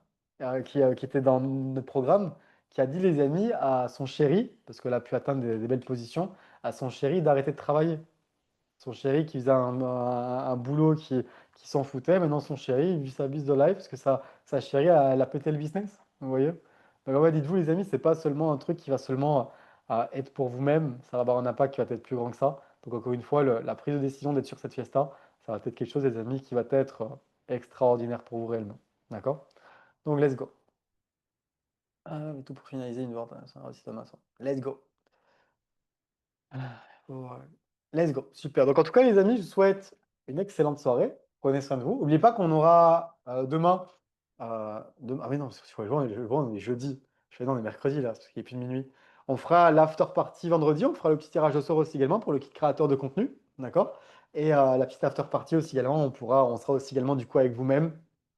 qui était dans notre programme, qui a dit, les amis, à son chéri, parce qu'elle a pu atteindre des belles positions, à son chéri d'arrêter de travailler. Son chéri qui faisait un boulot qui s'en foutait. Maintenant, son chéri, il vit sa bise de life parce que sa chérie, elle a pété le business. Vous voyez? Donc, en fait, dites-vous, les amis, c'est pas seulement un truc qui va seulement être pour vous-même. Ça va avoir un impact qui va être plus grand que ça. Donc, encore une fois, la prise de décision d'être sur cette fiesta, ça va être quelque chose, les amis, qui va être extraordinaire pour vous réellement. D'accord? Donc, let's go. Tout pour finaliser une vente, c'est un système maçon. Let's go. Ouais. Let's go. Super. Donc, en tout cas, les amis, je vous souhaite une excellente soirée. Prenez soin de vous. N'oubliez pas qu'on aura demain. Ah, mais non, parce que on est jeudi. Je fais non, on est mercredi là, parce qu'il est plus de minuit. On fera l'after party vendredi. On fera le petit tirage au sort aussi également pour le kit créateur de contenu. D'accord? Et la petite after party aussi également. On sera aussi également du coup avec vous-même,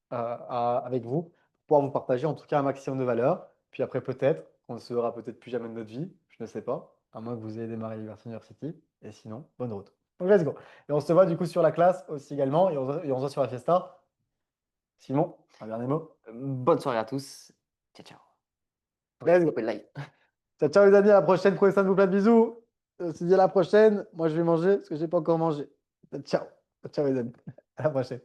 avec vous, pour pouvoir vous partager en tout cas un maximum de valeur. Puis après, peut-être, on ne se verra peut-être plus jamais de notre vie. Je ne sais pas. À moins que vous ayez démarré Liberty University. Et sinon, bonne route. Donc, let's go. Et on se voit du coup sur la classe aussi également. Et on se voit sur la fiesta. Simon, un dernier mot. Bonne soirée à tous. Ciao, ciao. Let's go. Coupez le live. Ciao, ciao les amis. À la prochaine. Prenez soin de vous. Plein de bisous. On se dit à la prochaine. Moi, je vais manger parce que je n'ai pas encore mangé. Ciao. Ciao les amis. À la prochaine.